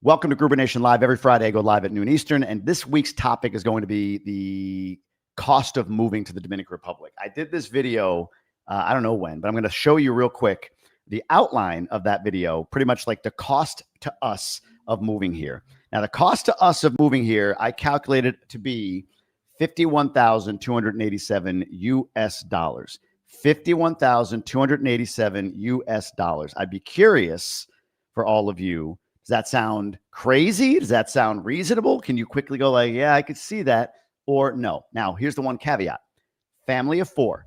Welcome to Gruber Nation Live. Every Friday, I go live at noon Eastern, and this week's topic is going to be the cost of moving to the Dominican Republic. I did this video, I don't know when, but I'm going to show you real quick the outline of that video, pretty much like the cost to us of moving here. Now, the cost to us of moving here, I calculated to be $51,287 US dollars. $51,287 US dollars. I'd be curious for all of you. Does that sound crazy? Does that sound reasonable? Can you quickly go like, yeah, I could see that, or no? Now, here's the one caveat. Family of four.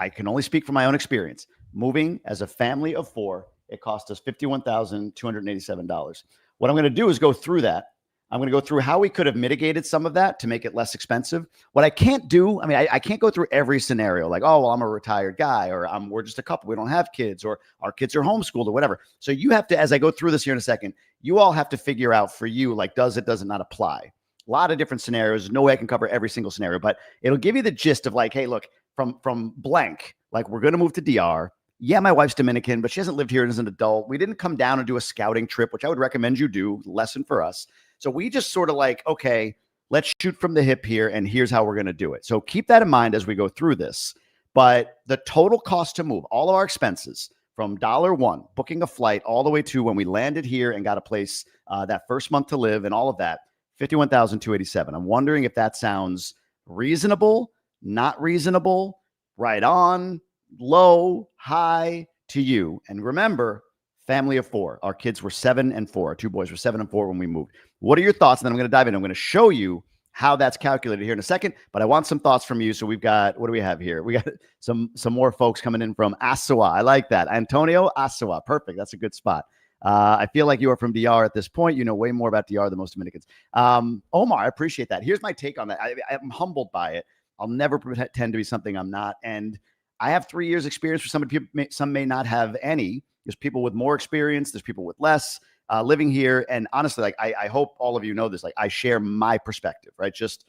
I can only speak from my own experience. Moving as a family of four, it cost us $51,287. What I'm going to do is go through that. I'm going to go through how we could have mitigated some of that to make it less expensive. What I can't do, I can't go through every scenario like, oh, well, I'm a retired guy, or we're just a couple. We don't have kids, or our kids are homeschooled, or whatever. So you have to, as I go through this here in a second, you all have to figure out for you, like, does it not apply? A lot of different scenarios. No way I can cover every single scenario, but it'll give you the gist of like, hey, look, from blank, like we're going to move to DR. Yeah, my wife's Dominican, but she hasn't lived here as an adult. We didn't come down and do a scouting trip, which I would recommend you do. Lesson for us. So we just sort of like, okay, let's shoot from the hip here, and here's how we're going to do it. So keep that in mind as we go through this. But the total cost to move, all of our expenses from $1, booking a flight, all the way to when we landed here and got a place that first month to live and all of that, $51,287. I'm wondering if that sounds reasonable, not reasonable, right on, low, high to you. And remember, family of four. Our kids were 7 and 4. Our two boys were 7 and 4 when we moved. What are your thoughts? And then I'm going to dive in. I'm going to show you how that's calculated here in a second, but I want some thoughts from you. So we've got, what do we have here? We got some more folks coming in from Asua. I like that. Antonio Asua. Perfect. That's a good spot. I feel like you are from DR at this point. You know way more about DR than most Dominicans. Omar, I appreciate that. Here's my take on that. I'm humbled by it. I'll never pretend to be something I'm not. And I have 3 years experience for some people. Some may not have any. There's people with more experience. There's people with less living here. And honestly, like I hope all of you know this. Like I share my perspective, right? Just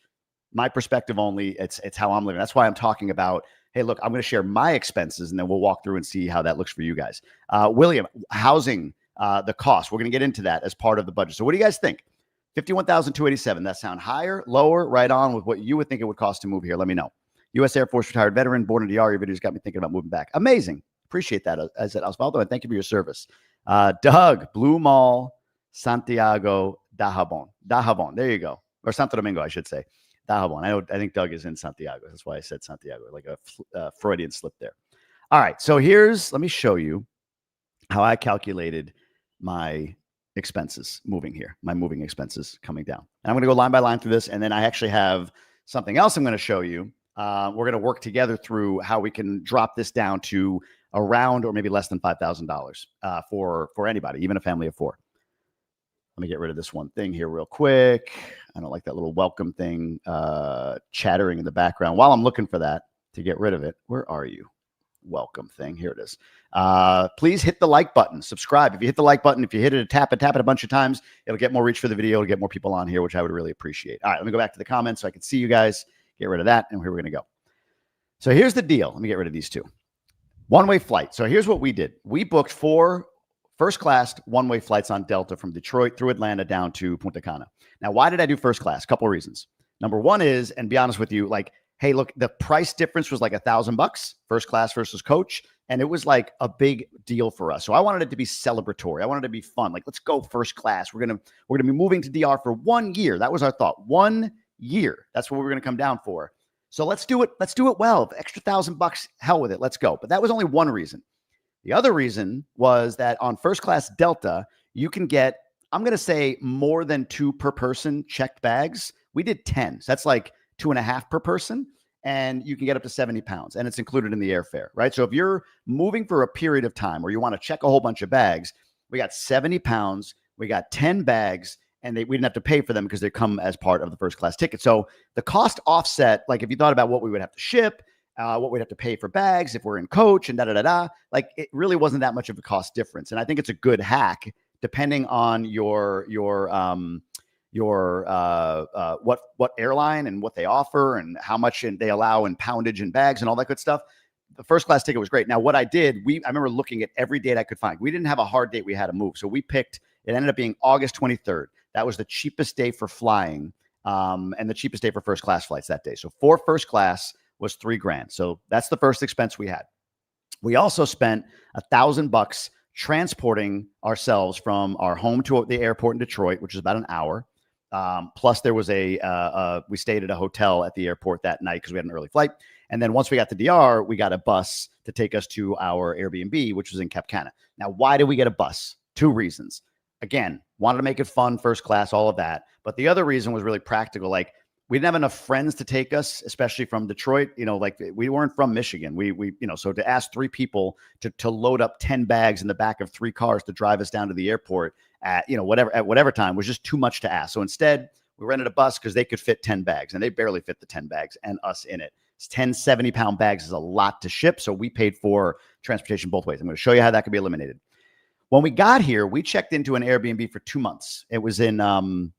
my perspective only. It's how I'm living. That's why I'm talking about, hey, look, I'm going to share my expenses, and then we'll walk through and see how that looks for you guys. William, housing, the cost. We're going to get into that as part of the budget. So what do you guys think? $51,287. That sound higher, lower, right on with what you would think it would cost to move here? Let me know. U.S. Air Force retired veteran, born in DR. Your videos got me thinking about moving back. Amazing. Appreciate that, as Osvaldo, and thank you for your service. Doug, Blue Mall, Santiago, Dajabon. There you go. Or Santo Domingo, I should say. Dajabon. I think Doug is in Santiago. That's why I said Santiago, like a Freudian slip there. All right. So let me show you how I calculated my expenses moving here, my moving expenses coming down. And I'm going to go line by line through this. And then I actually have something else I'm going to show you. We're going to work together through how we can drop this down to around or maybe less than $5,000 for anybody, even a family of four. Let me get rid of this one thing here real quick. I don't like that little welcome thing chattering in the background. While I'm looking for that to get rid of it, where are you? Welcome thing. Here it is. Please hit the like button, subscribe. If you hit the like button, if you hit it, tap it a bunch of times, it'll get more reach for the video. It'll get more people on here, which I would really appreciate. All right, let me go back to the comments so I can see you guys. Get rid of that, and here we're going to go. So here's the deal. Let me get rid of these two. One-way flight. So here's what we did. We booked 4 first-class one-way flights on Delta from Detroit through Atlanta down to Punta Cana. Now, why did I do first class? A couple of reasons. Number one is, and be honest with you, like, hey, look, the price difference was like $1,000, first class versus coach, and it was like a big deal for us. So I wanted it to be celebratory. I wanted it to be fun. Like, let's go first class. We're gonna be moving to DR for 1 year. That was our thought. 1 year. That's what we're going to come down for. So let's do it. Let's do it well. The extra $1,000, hell with it. Let's go. But that was only one reason. The other reason was that on first class Delta, you can get, I'm going to say, more than 2 per person checked bags. We did 10. So that's like 2.5 per person. And you can get up to 70 pounds. And it's included in the airfare, right? So if you're moving for a period of time where you want to check a whole bunch of bags, we got 70 pounds. We got 10 bags. And we didn't have to pay for them because they come as part of the first class ticket. So the cost offset, like if you thought about what we would have to ship, what we'd have to pay for bags if we're in coach and like it really wasn't that much of a cost difference. And I think it's a good hack depending on what airline and what they offer and how much they allow in poundage and bags and all that good stuff. The first class ticket was great. Now, what I did, I remember looking at every date I could find. We didn't have a hard date we had to move. So we picked It ended up being August 23rd. That was the cheapest day for flying, and the cheapest day for first class flights that day. So for first class was $3,000. So that's the first expense we had. We also spent $1,000 transporting ourselves from our home to the airport in Detroit, which is about an hour. Plus there was we stayed at a hotel at the airport that night because we had an early flight. And then once we got to DR, we got a bus to take us to our Airbnb, which was in Cap Cana. Now, why did we get a bus? 2 reasons. Again, wanted to make it fun, first class, all of that. But the other reason was really practical. Like, we didn't have enough friends to take us, especially from Detroit. Like we weren't from Michigan. So to ask 3 people to load up 10 bags in the back of 3 cars to drive us down to the airport at whatever time was just too much to ask. So instead, we rented a bus because they could fit 10 bags, and they barely fit the 10 bags and us in it. 10 70-pound bags is a lot to ship, so we paid for transportation both ways. I'm going to show you how that could be eliminated. When we got here, we checked into an Airbnb for 2 months. It was in Cap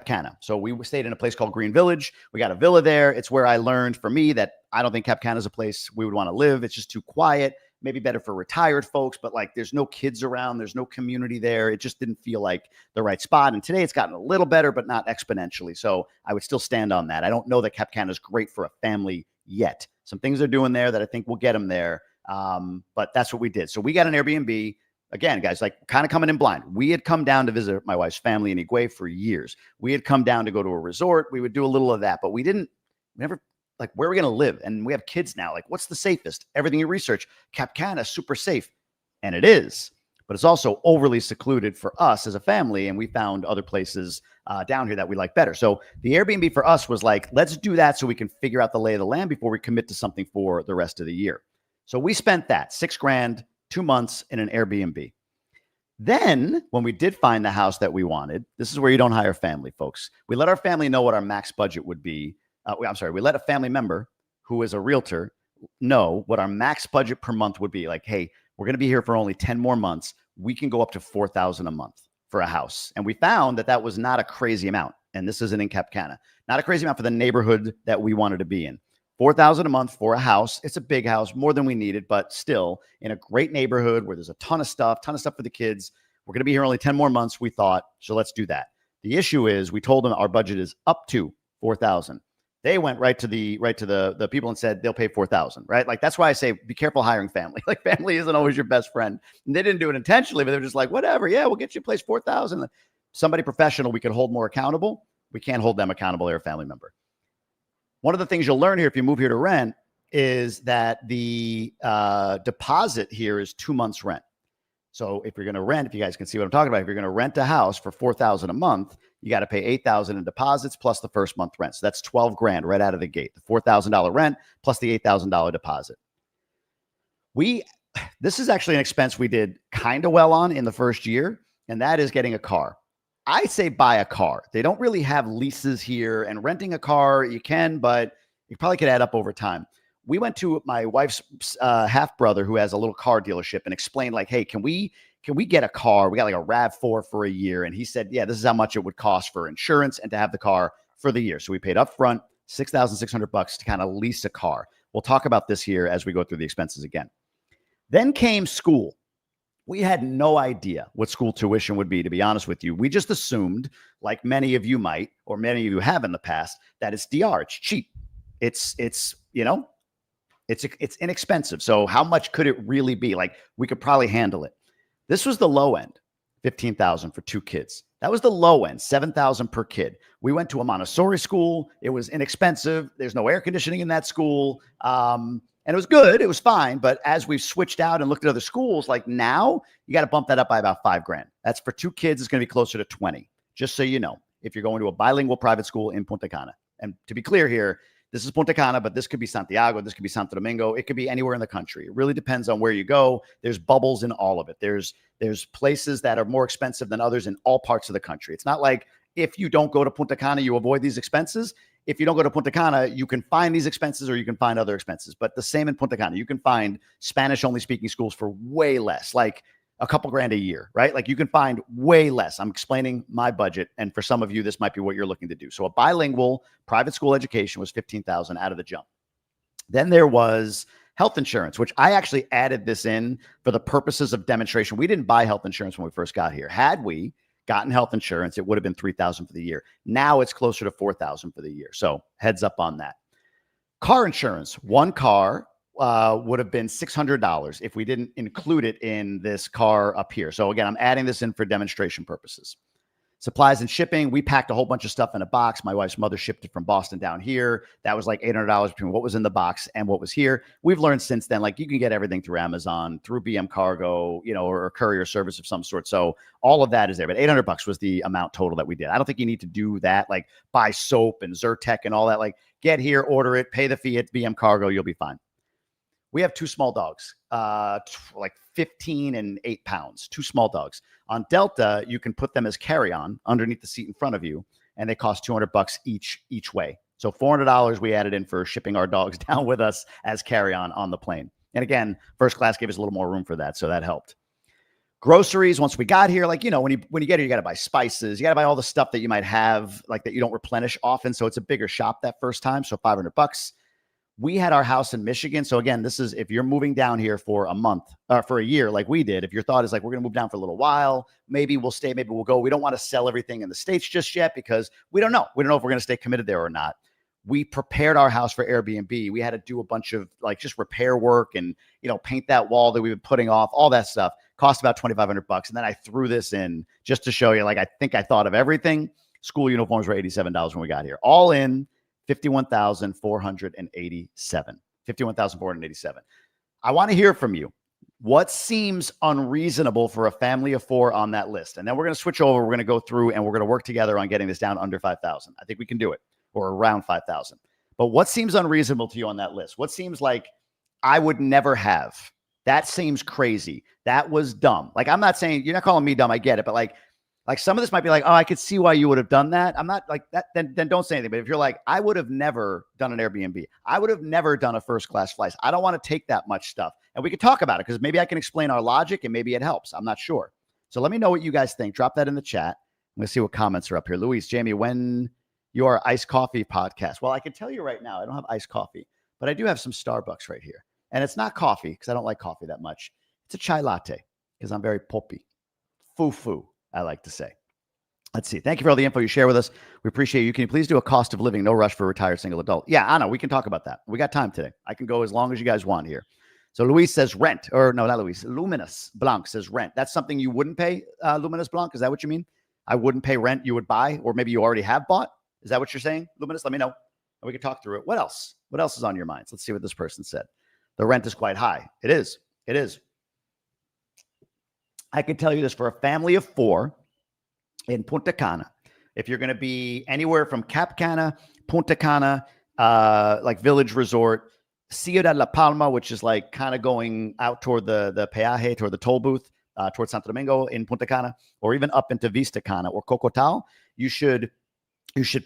Cana. So we stayed in a place called Green Village. We got a villa there. It's where I learned, for me, that I don't think Cap Cana is a place we would want to live. It's just too quiet. Maybe better for retired folks, but like there's no kids around. There's no community there. It just didn't feel like the right spot. And today it's gotten a little better, but not exponentially. So I would still stand on that. I don't know that Cap Cana is great for a family yet. Some things they're doing there that I think will get them there. But that's what we did. So we got an Airbnb. Again, guys, like kind of coming in blind. We had come down to visit my wife's family in Higüey for years. We had come down to go to a resort. We would do a little of that, but we never like, where are we going to live? And we have kids now. Like, what's the safest? Everything you research, Cap Cana, super safe. And it is, but it's also overly secluded for us as a family. And we found other places down here that we like better. So the Airbnb for us was like, let's do that so we can figure out the lay of the land before we commit to something for the rest of the year. So we spent that $6,000, 2 months in an Airbnb. Then when we did find the house that we wanted, this is where you don't hire family, folks. We let our family know what our max budget would be. We let a family member who is a realtor know what our max budget per month would be. Like, hey, we're going to be here for only 10 more months. We can go up to $4,000 a month for a house. And we found that that was not a crazy amount. And this isn't in Cap Cana. Not a crazy amount for the neighborhood that we wanted to be in. $4,000 a month for a house. It's a big house, more than we needed, but still in a great neighborhood where there's a ton of stuff for the kids. We're going to be here only 10 more months, we thought. So let's do that. The issue is we told them our budget is up to $4,000. They went right to the people and said they'll pay $4,000, right? Like, that's why I say be careful hiring family. Like, family isn't always your best friend. And they didn't do it intentionally, but they're just like, whatever. Yeah, we'll get you a place $4,000. Somebody professional we could hold more accountable. We can't hold them accountable. They're a family member. One of the things you'll learn here if you move here to rent is that the deposit here is 2 months rent. So if you're going to rent, if you guys can see what I'm talking about, if you're going to rent a house for $4,000 a month, you got to pay $8,000 in deposits plus the first month rent. So that's $12,000 right out of the gate. The $4,000 rent plus the $8,000 deposit. This is actually an expense we did kind of well on in the first year, and that is getting a car. I say buy a car. They don't really have leases here, and renting a car you can, but you probably could add up over time. We went to my wife's half brother who has a little car dealership and explained like, hey, can we get a car? We got like a RAV4 for a year. And he said, yeah, this is how much it would cost for insurance and to have the car for the year. So we paid up front $6,600 to kind of lease a car. We'll talk about this here as we go through the expenses again. Then came school. We had no idea what school tuition would be, to be honest with you. We just assumed, like many of you might, or many of you have in the past, that it's DR. It's cheap. It's inexpensive. So how much could it really be? Like, we could probably handle it. This was the low end, $15,000 for 2 kids. That was the low end, $7,000 per kid. We went to a Montessori school. It was inexpensive. There's no air conditioning in that school. And it was good. It was fine. But as we've switched out and looked at other schools, like now, you got to bump that up by about $5,000. That's for 2 kids. It's going to be closer to 20, just so you know, if you're going to a bilingual private school in Punta Cana. And to be clear here, this is Punta Cana, but this could be Santiago. This could be Santo Domingo. It could be anywhere in the country. It really depends on where you go. There's bubbles in all of it. There's places that are more expensive than others in all parts of the country. It's not like if you don't go to Punta Cana, you avoid these expenses. If you don't go to Punta Cana, you can find these expenses or you can find other expenses. But the same in Punta Cana. You can find Spanish-only speaking schools for way less, like a couple grand a year, right? Like, you can find way less. I'm explaining my budget. And for some of you, this might be what you're looking to do. So a bilingual private school education was $15,000 out of the jump. Then there was Health insurance, which I actually added this in for the purposes of demonstration. We didn't buy health insurance when we first got here. Had we gotten health insurance, it would have been $3,000 for the year. Now it's closer to $4,000 for the year. So heads up on that. Car insurance, one car would have been $600 if we didn't include it in this car up here. So again, I'm adding this in for demonstration purposes. Supplies and shipping, we packed a whole bunch of stuff in a box. My wife's mother shipped it from Boston down here. That was like $800 between what was in the box and what was here. We've learned since then, like you can get everything through Amazon, through BM Cargo, you know, or a courier service of some sort. So all of that is there. But $800 was the amount total that we did. I don't think you need to do that, like buy soap and Zyrtec and all that. Like get here, order it, pay the fee at BM Cargo, you'll be fine. We have two small dogs, like 15 and 8 pounds, two small dogs. On Delta, you can put them as carry-on underneath the seat in front of you, and they cost $200 each way. So $400 we added in for shipping our dogs down with us as carry-on on the plane. And again, first class gave us a little more room for that, so that helped. Groceries, once we got here, like, you know, when you get here, you got to buy spices. You got to buy all the stuff that you might have, like that you don't replenish often. So it's a bigger shop that first time, so $500. We had our house in Michigan. So again, this is if you're moving down here for a month or for a year, like we did, if your thought is like, we're going to move down for a little while, maybe we'll stay, maybe we'll go. We don't want to sell everything in the States just yet because we don't know. We don't know if we're going to stay committed there or not. We prepared our house for Airbnb. We had to do a bunch of like just repair work and, you know, paint that wall that we've been putting off, all that stuff cost about $2,500. And then I threw this in just to show you, like, I think I thought of everything. School uniforms were $87 when we got here, all in. 51,487. 51,487. I want to hear from you. What seems unreasonable for a family of 4 on that list? And then we're going to switch over. We're going to go through and we're going to work together on getting this down under 5,000. I think we can do it, or around 5,000. But what seems unreasonable to you on that list? What seems like I would never have? That seems crazy. That was dumb. Like, I'm not saying, you're not calling me dumb. I get it. But like some of this might be like, oh, I could see why you would have done that. I'm not like that. Then don't say anything. But if you're like, I would have never done an Airbnb. I would have never done a first class flight. I don't want to take that much stuff. And we could talk about it because maybe I can explain our logic and maybe it helps. I'm not sure. So let me know what you guys think. Drop that in the chat. I'm going to see what comments are up here. Luis, Jamie, when your iced coffee podcast? Well, I can tell you right now, I don't have iced coffee, but I do have some Starbucks right here. And it's not coffee because I don't like coffee that much. It's a chai latte because I'm very poppy. Foo-foo, I like to say. Let's see. Thank you for all the info you share with us. We appreciate you. Can you please do a cost of living, no rush for a retired single adult? Yeah, I know. We can talk about that. We got time today. I can go as long as you guys want here. So Luis says rent, or no, not Luis. Luminous Blanc says rent. That's something you wouldn't pay, Luminous Blanc? Is that what you mean? I wouldn't pay rent, you would buy, or maybe you already have bought? Is that what you're saying, Luminous? Let me know. And we can talk through it. What else? What else is on your minds? Let's see what this person said. The rent is quite high. It is. It is. I can tell you this, for a family of 4 in Punta Cana, if you're going to be anywhere from Cap Cana, Punta Cana, like Village Resort, Ciudad La Palma, which is like kind of going out toward the peaje, toward the toll booth, towards Santo Domingo in Punta Cana, or even up into Vista Cana or Cocotal, you should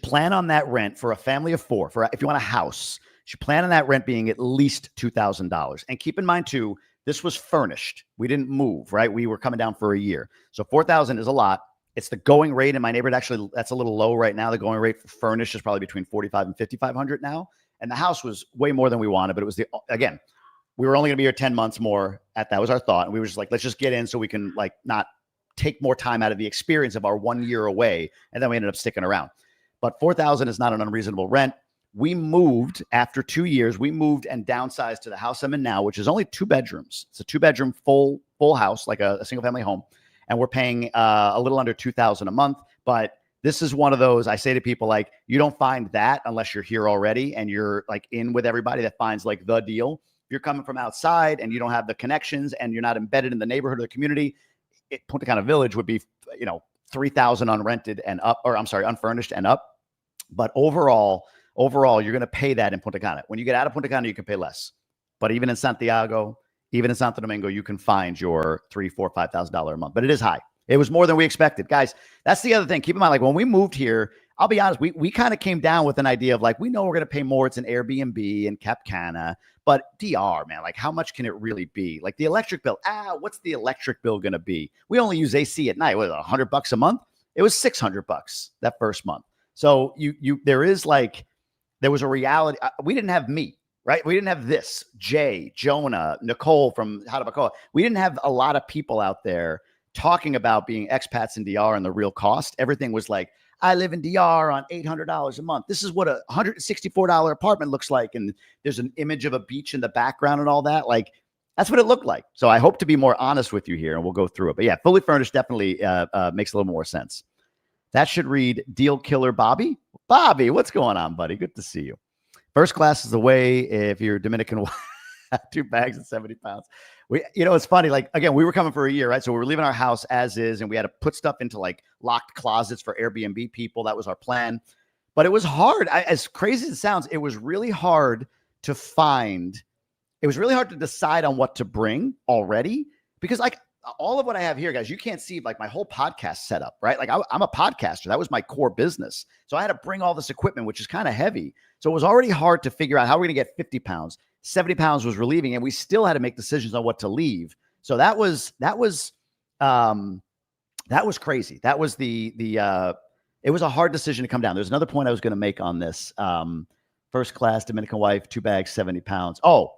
plan on that rent for a family of 4. For if you want a house, you should plan on that rent being at least $2,000. And keep in mind too, this was furnished. We didn't move, right? We were coming down for a year. So 4,000 is a lot. It's the going rate in my neighborhood. Actually, that's a little low right now. The going rate for furnished is probably between 4,500 and 5,500 now. And the house was way more than we wanted, but it was again, we were only going to be here 10 months more that was our thought. And we were just like, let's just get in so we can like not take more time out of the experience of our 1 year away. And then we ended up sticking around. But 4,000 is not an unreasonable rent. We moved after 2 years. We moved and downsized to the house I'm in now, which is only 2 bedrooms. It's a 2-bedroom full house, like a single family home. And we're paying a little under $2,000 a month. But this is one of those, I say to people, like, you don't find that unless you're here already and you're like in with everybody that finds like the deal. If you're coming from outside and you don't have the connections and you're not embedded in the neighborhood or the community, Punta Cana Village would be, 3,000 unrented and up, or I'm sorry, unfurnished and up. But overall, you're going to pay that in Punta Cana. When you get out of Punta Cana, you can pay less. But even in Santiago, even in Santo Domingo, you can find your $3,000, $4,000, $5,000 a month. But it is high. It was more than we expected. Guys, that's the other thing. Keep in mind, like when we moved here, I'll be honest, we kind of came down with an idea of like, we know we're going to pay more. It's an Airbnb and Cap Cana. But DR, man, like how much can it really be? Like the electric bill, what's the electric bill going to be? We only use AC at night. What, $100 a month? It was $600 that first month. So there was a reality. We didn't have meat. right? We didn't have this. Jay, Jonah, Nicole from Harabacoa. We didn't have a lot of people out there talking about being expats in DR and the real cost. Everything was like, I live in DR on $800 a month. This is what a $164 apartment looks like. And there's an image of a beach in the background and all that. Like, that's what it looked like. So I hope to be more honest with you here, and we'll go through it. But yeah, fully furnished definitely makes a little more sense. That should read Deal Killer Bobby. Bobby, what's going on, buddy? Good to see you. First class is the way if you're Dominican, 2 bags and 70 pounds. It's funny. Like, again, we were coming for a year, right? So we were leaving our house as is, and we had to put stuff into like locked closets for Airbnb people. That was our plan. But it was hard. As crazy as it sounds, it was really hard to find. It was really hard to decide on what to bring already, because like all of what I have here, guys, you can't see like my whole podcast setup, right? Like I'm a podcaster. That was my core business. So I had to bring all this equipment, which is kind of heavy. So it was already hard to figure out how we're going to get 50 pounds. 70 pounds was relieving, and we still had to make decisions on what to leave. So that was crazy. That was it was a hard decision to come down. There's another point I was going to make on this. First class, Dominican wife, 2 bags, 70 pounds. Oh,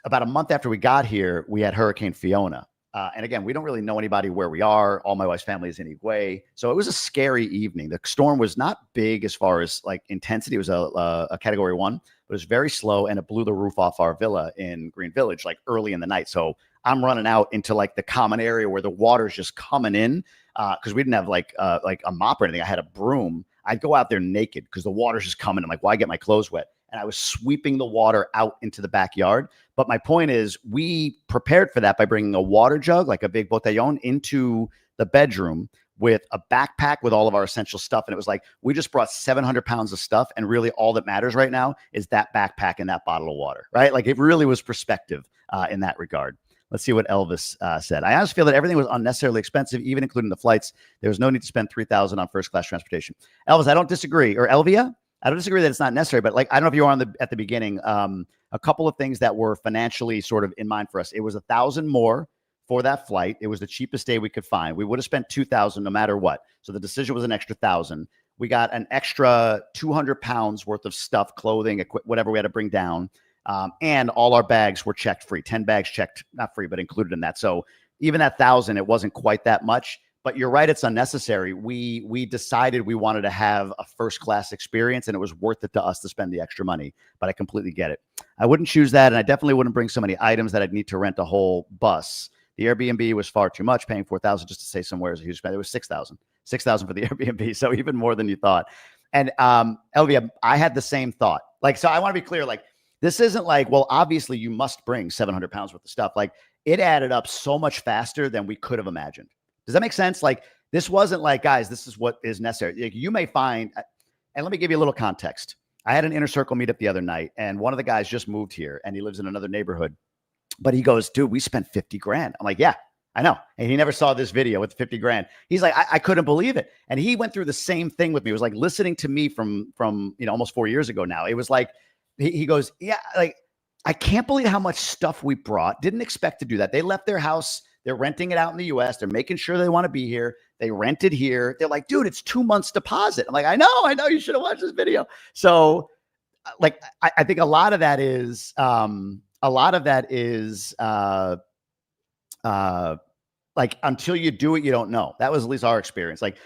about a month after we got here, we had Hurricane Fiona. And again, we don't really know anybody where we are. All my wife's family is in Higüey. So it was a scary evening. The storm was not big as far as like intensity. It was a category 1, but it was very slow, and it blew the roof off our villa in Green Village like early in the night. So I'm running out into like the common area where the water's just coming in because we didn't have like a mop or anything. I had a broom. I'd go out there naked because the water's just coming. I'm like, why get my clothes wet? And I was sweeping the water out into the backyard. But my point is, we prepared for that by bringing a water jug, like a big botellón, into the bedroom with a backpack with all of our essential stuff. And it was like, we just brought 700 pounds of stuff. And really all that matters right now is that backpack and that bottle of water, right? Like it really was perspective in that regard. Let's see what Elvis said. I honestly feel that everything was unnecessarily expensive, even including the flights. There was no need to spend $3,000 on first class transportation. Elvis, I don't disagree. Or Elvia, I don't disagree that it's not necessary, but like, I don't know if you were at the beginning, a couple of things that were financially sort of in mind for us. It was $1,000 more for that flight. It was the cheapest day we could find. We would have spent $2,000 no matter what. So the decision was an extra $1,000. We got an extra 200 pounds worth of stuff, clothing, whatever we had to bring down. And all our bags were checked free. 10 bags checked, not free, but included in that. So even at $1,000, it wasn't quite that much. But you're right, it's unnecessary. We decided we wanted to have a first class experience, and it was worth it to us to spend the extra money. But I completely get it. I wouldn't choose that, and I definitely wouldn't bring so many items that I'd need to rent a whole bus. The Airbnb was far too much. Paying $4,000 just to stay somewhere is a huge spend. It was $6,000 for the Airbnb, so even more than you thought. And Elvia, I had the same thought. Like, so I want to be clear. Like, this isn't like, well, obviously you must bring 700 pounds worth of stuff. Like, it added up so much faster than we could have imagined. Does that make sense? Like, this wasn't like, guys, this is what is necessary. Like, you may find, and let me give you a little context. I had an inner circle meetup the other night, and one of the guys just moved here, and he lives in another neighborhood. But he goes, dude, we spent 50 grand. I'm like, yeah, I know. And he never saw this video with 50 grand. He's like, I couldn't believe it. And he went through the same thing with me. It was like listening to me from almost 4 years ago now. It was like, he goes, yeah, like, I can't believe how much stuff we brought. Didn't expect to do that. They left their house. They're renting it out in the US. They're making sure they want to be here. They rented here. They're like, dude, it's 2 months deposit. I'm like, I know. You should have watched this video. So like, I think a lot of that is, like, until you do it, you don't know. That was at least our experience. Like,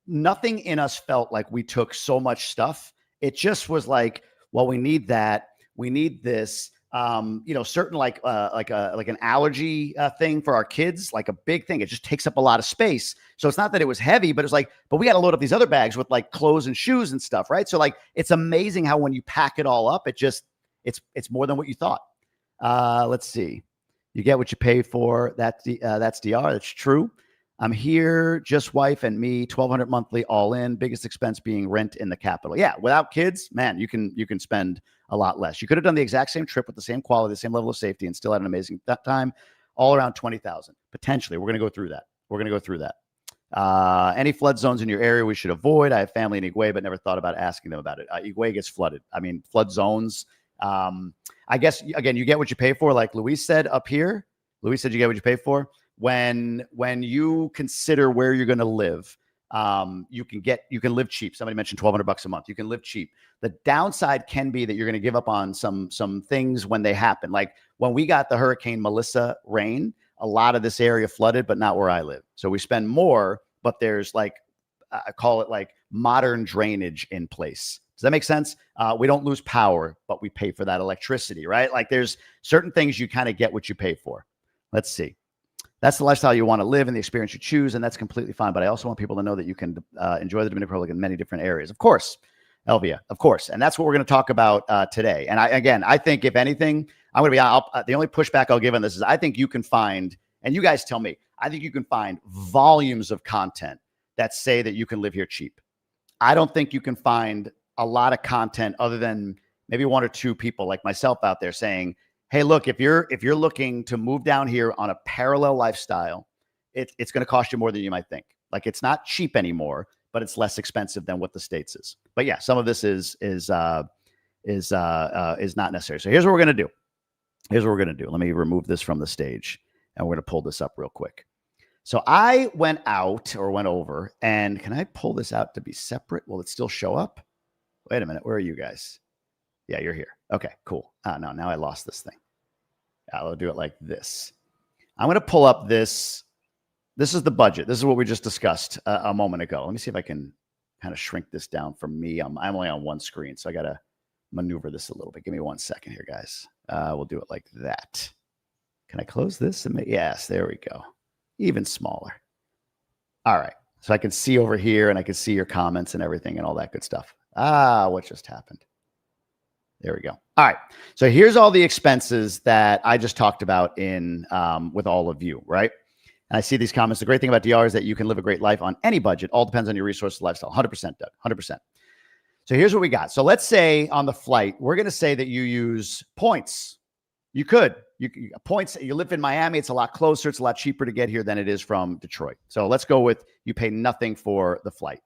nothing in us felt like we took so much stuff. It just was like, well, we need that. We need this. Certain like an allergy thing for our kids, like a big thing. It just takes up a lot of space. So it's not that it was heavy, but it's like, but we got to load up these other bags with like clothes and shoes and stuff, right? So like, it's amazing how when you pack it all up, it's more than what you thought. Let's see. You get what you pay for. That's DR. That's true. I'm here, just wife and me, $1,200 monthly, all in. Biggest expense being rent in the capital. Yeah, without kids, man, you can spend a lot less. You could have done the exact same trip with the same quality, the same level of safety, and still had an amazing time. All around 20,000 potentially. We're going to go through that. Any flood zones in your area we should avoid? I have family in Higüey, but never thought about asking them about it. Higüey gets flooded. I mean, flood zones. I guess again, you get what you pay for. Like Luis said up here. Luis said you get what you pay for. When you consider where you're going to live, You can live cheap. Somebody mentioned $1,200 a month. You can live cheap. The downside can be that you're going to give up on some things when they happen. Like when we got the Hurricane Melissa rain, a lot of this area flooded, but not where I live. So we spend more, but there's like, I call it like modern drainage in place. Does that make sense? We don't lose power, but we pay for that electricity, right? Like there's certain things you kind of get what you pay for. Let's see. That's the lifestyle you want to live and the experience you choose, and that's completely fine. But I also want people to know that you can enjoy the Dominican Republic in many different areas. Of course, Elvia, of course. And that's what we're going to talk about today. And I think if anything, I'm going to be the only pushback I'll give on this is I think you can find, and you guys tell me, I think you can find volumes of content that say that you can live here cheap. I don't think you can find a lot of content other than maybe one or two people like myself out there saying, hey, look, if you're looking to move down here on a parallel lifestyle, it's going to cost you more than you might think. Like it's not cheap anymore, but it's less expensive than what the States is. But yeah, some of this is not necessary. So here's what we're going to do. Let me remove this from the stage and we're going to pull this up real quick. So I went over, and can I pull this out to be separate? Will it still show up? Wait a minute. Where are you guys? Yeah, you're here. Okay, cool. No, now I lost this thing. I'll do it like this. I'm going to pull up this. This is the budget. This is what we just discussed a moment ago. Let me see if I can kind of shrink this down for me. I'm only on one screen, so I got to maneuver this a little bit. Give me 1 second here, guys. We'll do it like that. Can I close this? Yes, there we go. Even smaller. All right. So I can see over here, and I can see your comments and everything and all that good stuff. What just happened? There we go. All right. So here's all the expenses that I just talked about with all of you, right? And I see these comments. The great thing about DR is that you can live a great life on any budget. All depends on your resources, lifestyle. 100%, Doug. 100%. So here's what we got. So let's say on the flight, we're going to say that you use points. You could. Points. You live in Miami. It's a lot closer. It's a lot cheaper to get here than it is from Detroit. So let's go with you pay nothing for the flight.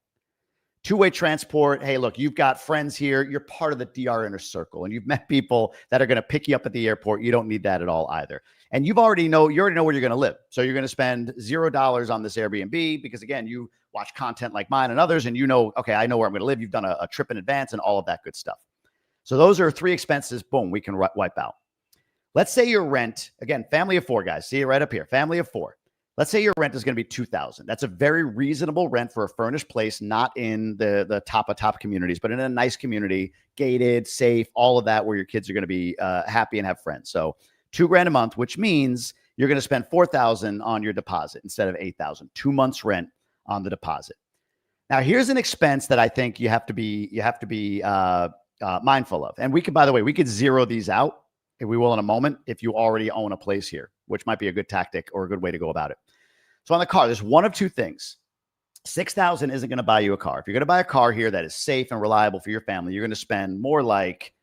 Two-way transport. Hey, look, you've got friends here. You're part of the DR inner circle, and you've met people that are going to pick you up at the airport. You don't need that at all either. And you already know where you're going to live. So you're going to spend $0 on this Airbnb because, again, you watch content like mine and others, and you know, okay, I know where I'm going to live. You've done a trip in advance and all of that good stuff. So those are three expenses. Boom, we can wipe out. Let's say your rent, again, family of four, guys. See it right up here, family of four. Let's say your rent is going to be $2,000. That's a very reasonable rent for a furnished place, not in the top of top communities, but in a nice community, gated, safe, all of that, where your kids are going to be happy and have friends. So $2,000 a month, which means you're going to spend $4,000 on your deposit instead of $8,000. 2 months rent on the deposit. Now, here's an expense that I think you have to be mindful of. And we could, by the way, we could zero these out. If we will in a moment, if you already own a place here, which might be a good tactic or a good way to go about it. So on the car, there's one of two things. $6,000 isn't going to buy you a car. If you're going to buy a car here that is safe and reliable for your family, you're going to spend more like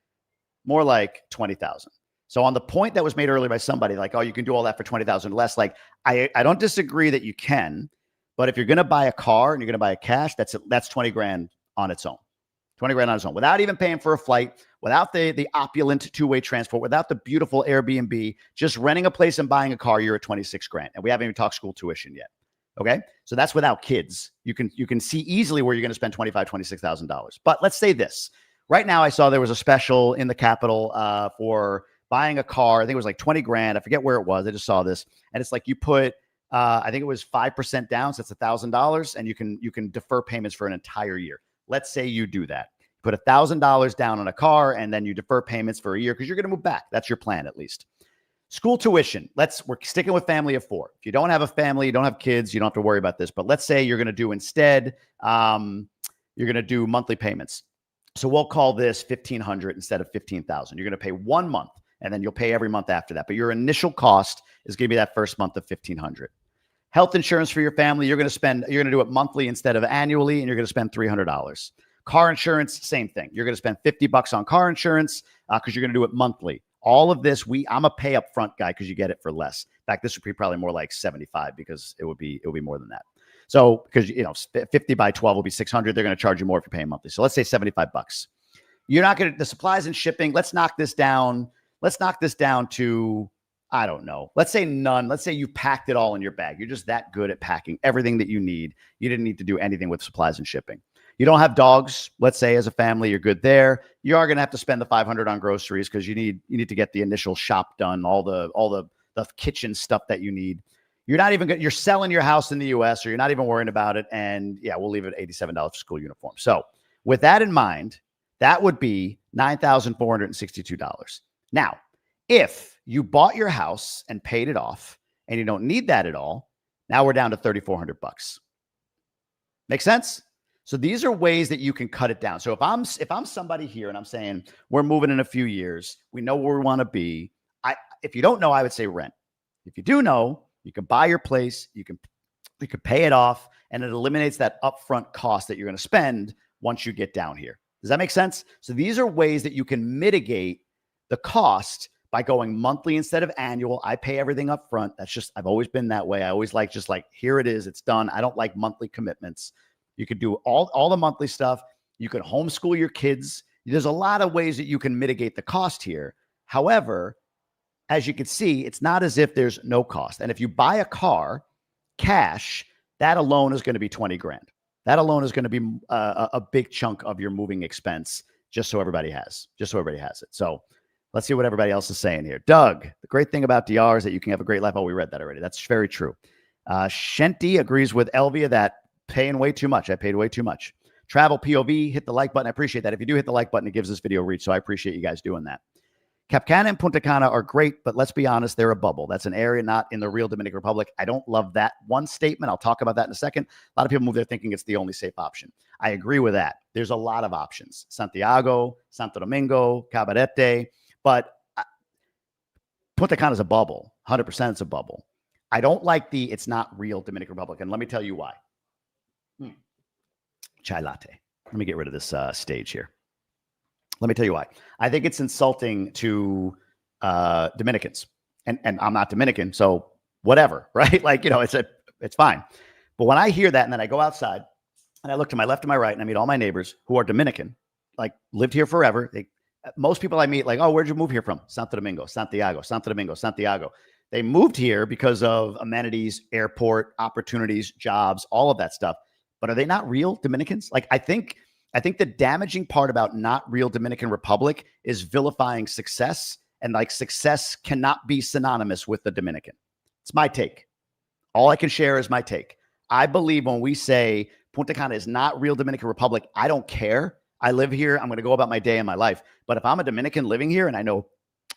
$20,000. So on the point that was made earlier by somebody, like, oh, you can do all that for $20,000 less. Like, I don't disagree that you can, but if you're going to buy a car and you're going to buy a cash, that's $20,000 on its own. $20,000 on its own, without even paying for a flight, without the opulent two-way transport, without the beautiful Airbnb, just renting a place and buying a car, you're at $26,000. And we haven't even talked school tuition yet. Okay. So that's without kids. You can see easily where you're going to spend $26,000. But let's say this right now, I saw there was a special in the Capitol for buying a car. I think it was like $20,000. I forget where it was. I just saw this. And it's like you put, I think it was 5% down. So it's $1,000 and you can defer payments for an entire year. Let's say you do that. Put $1,000 down on a car and then you defer payments for a year because you're going to move back. That's your plan, at least. School tuition. We're sticking with family of four. If you don't have a family, you don't have kids, you don't have to worry about this. But let's say you're going to do instead, you're going to do monthly payments. So we'll call this $1,500 instead of $15,000. You're going to pay 1 month and then you'll pay every month after that. But your initial cost is going to be that first month of $1,500. Health insurance for your family, you're going to do it monthly instead of annually, and you're going to spend $300. Car insurance, same thing. You're going to spend $50 on car insurance because you're going to do it monthly. All of this, I'm a pay up front guy because you get it for less. In fact, this would be probably more like 75 because it would be more than that. So because 50 by 12 will be 600, they're going to charge you more if you're paying monthly. So let's say $75. You're not going to the supplies and shipping. Let's knock this down. Let's knock this down to I don't know. Let's say none. Let's say you packed it all in your bag. You're just that good at packing everything that you need. You didn't need to do anything with supplies and shipping. You don't have dogs. Let's say as a family, you're good there. You are going to have to spend the $500 on groceries because you need to get the initial shop done, all the kitchen stuff that you need. You're not even you're selling your house in the US, or you're not even worrying about it. And yeah, we'll leave it at $87 for school uniform. So with that in mind, that would be $9,462. Now, if you bought your house and paid it off and you don't need that at all, now we're down to $3,400. Make sense? So these are ways that you can cut it down. So if I'm somebody here and I'm saying we're moving in a few years, we know where we want to be. If you don't know, I would say rent. If you do know, you can buy your place, you can pay it off, and it eliminates that upfront cost that you're going to spend once you get down here. Does that make sense? So these are ways that you can mitigate the cost by going monthly instead of annual. I pay everything up front. I've always been that way. I always like here it is, it's done. I don't like monthly commitments. You could do all the monthly stuff. You could homeschool your kids. There's a lot of ways that you can mitigate the cost here. However, as you can see, it's not as if there's no cost. And if you buy a car cash, that alone is going to be 20 grand. That alone is going to be a big chunk of your moving expense, just so everybody has it. So let's see what everybody else is saying here. Doug, the great thing about DR is that you can have a great life. Oh, we read that already. That's very true. Shenty agrees with Elvia that paying way too much. I paid way too much. Travel POV, hit the like button. I appreciate that. If you do hit the like button, it gives this video reach. So I appreciate you guys doing that. Cap Cana and Punta Cana are great, but let's be honest, they're a bubble. That's an area not in the real Dominican Republic. I don't love that one statement. I'll talk about that in a second. A lot of people move there thinking it's the only safe option. I agree with that. There's a lot of options. Santiago, Santo Domingo, Cabarete, but Punta Cana is a bubble. 100% it's a bubble. I don't like it's not real Dominican Republic, and let me tell you why. Chai latte. Let me get rid of this stage here. Let me tell you why. I think it's insulting to Dominicans, and I'm not Dominican, so whatever, right? Like, it's fine. But when I hear that, and then I go outside and I look to my left and my right, and I meet all my neighbors who are Dominican, like lived here forever. Most people I meet, like, oh, where'd you move here from? Santo Domingo, Santiago, Santo Domingo, Santiago. They moved here because of amenities, airport, opportunities, jobs, all of that stuff. But are they not real Dominicans? Like, I think the damaging part about not real Dominican Republic is vilifying success, and like success cannot be synonymous with the Dominican. It's my take. All I can share is my take. I believe when we say Punta Cana is not real Dominican Republic, I don't care. I live here. I'm going to go about my day and my life. But if I'm a Dominican living here, and I know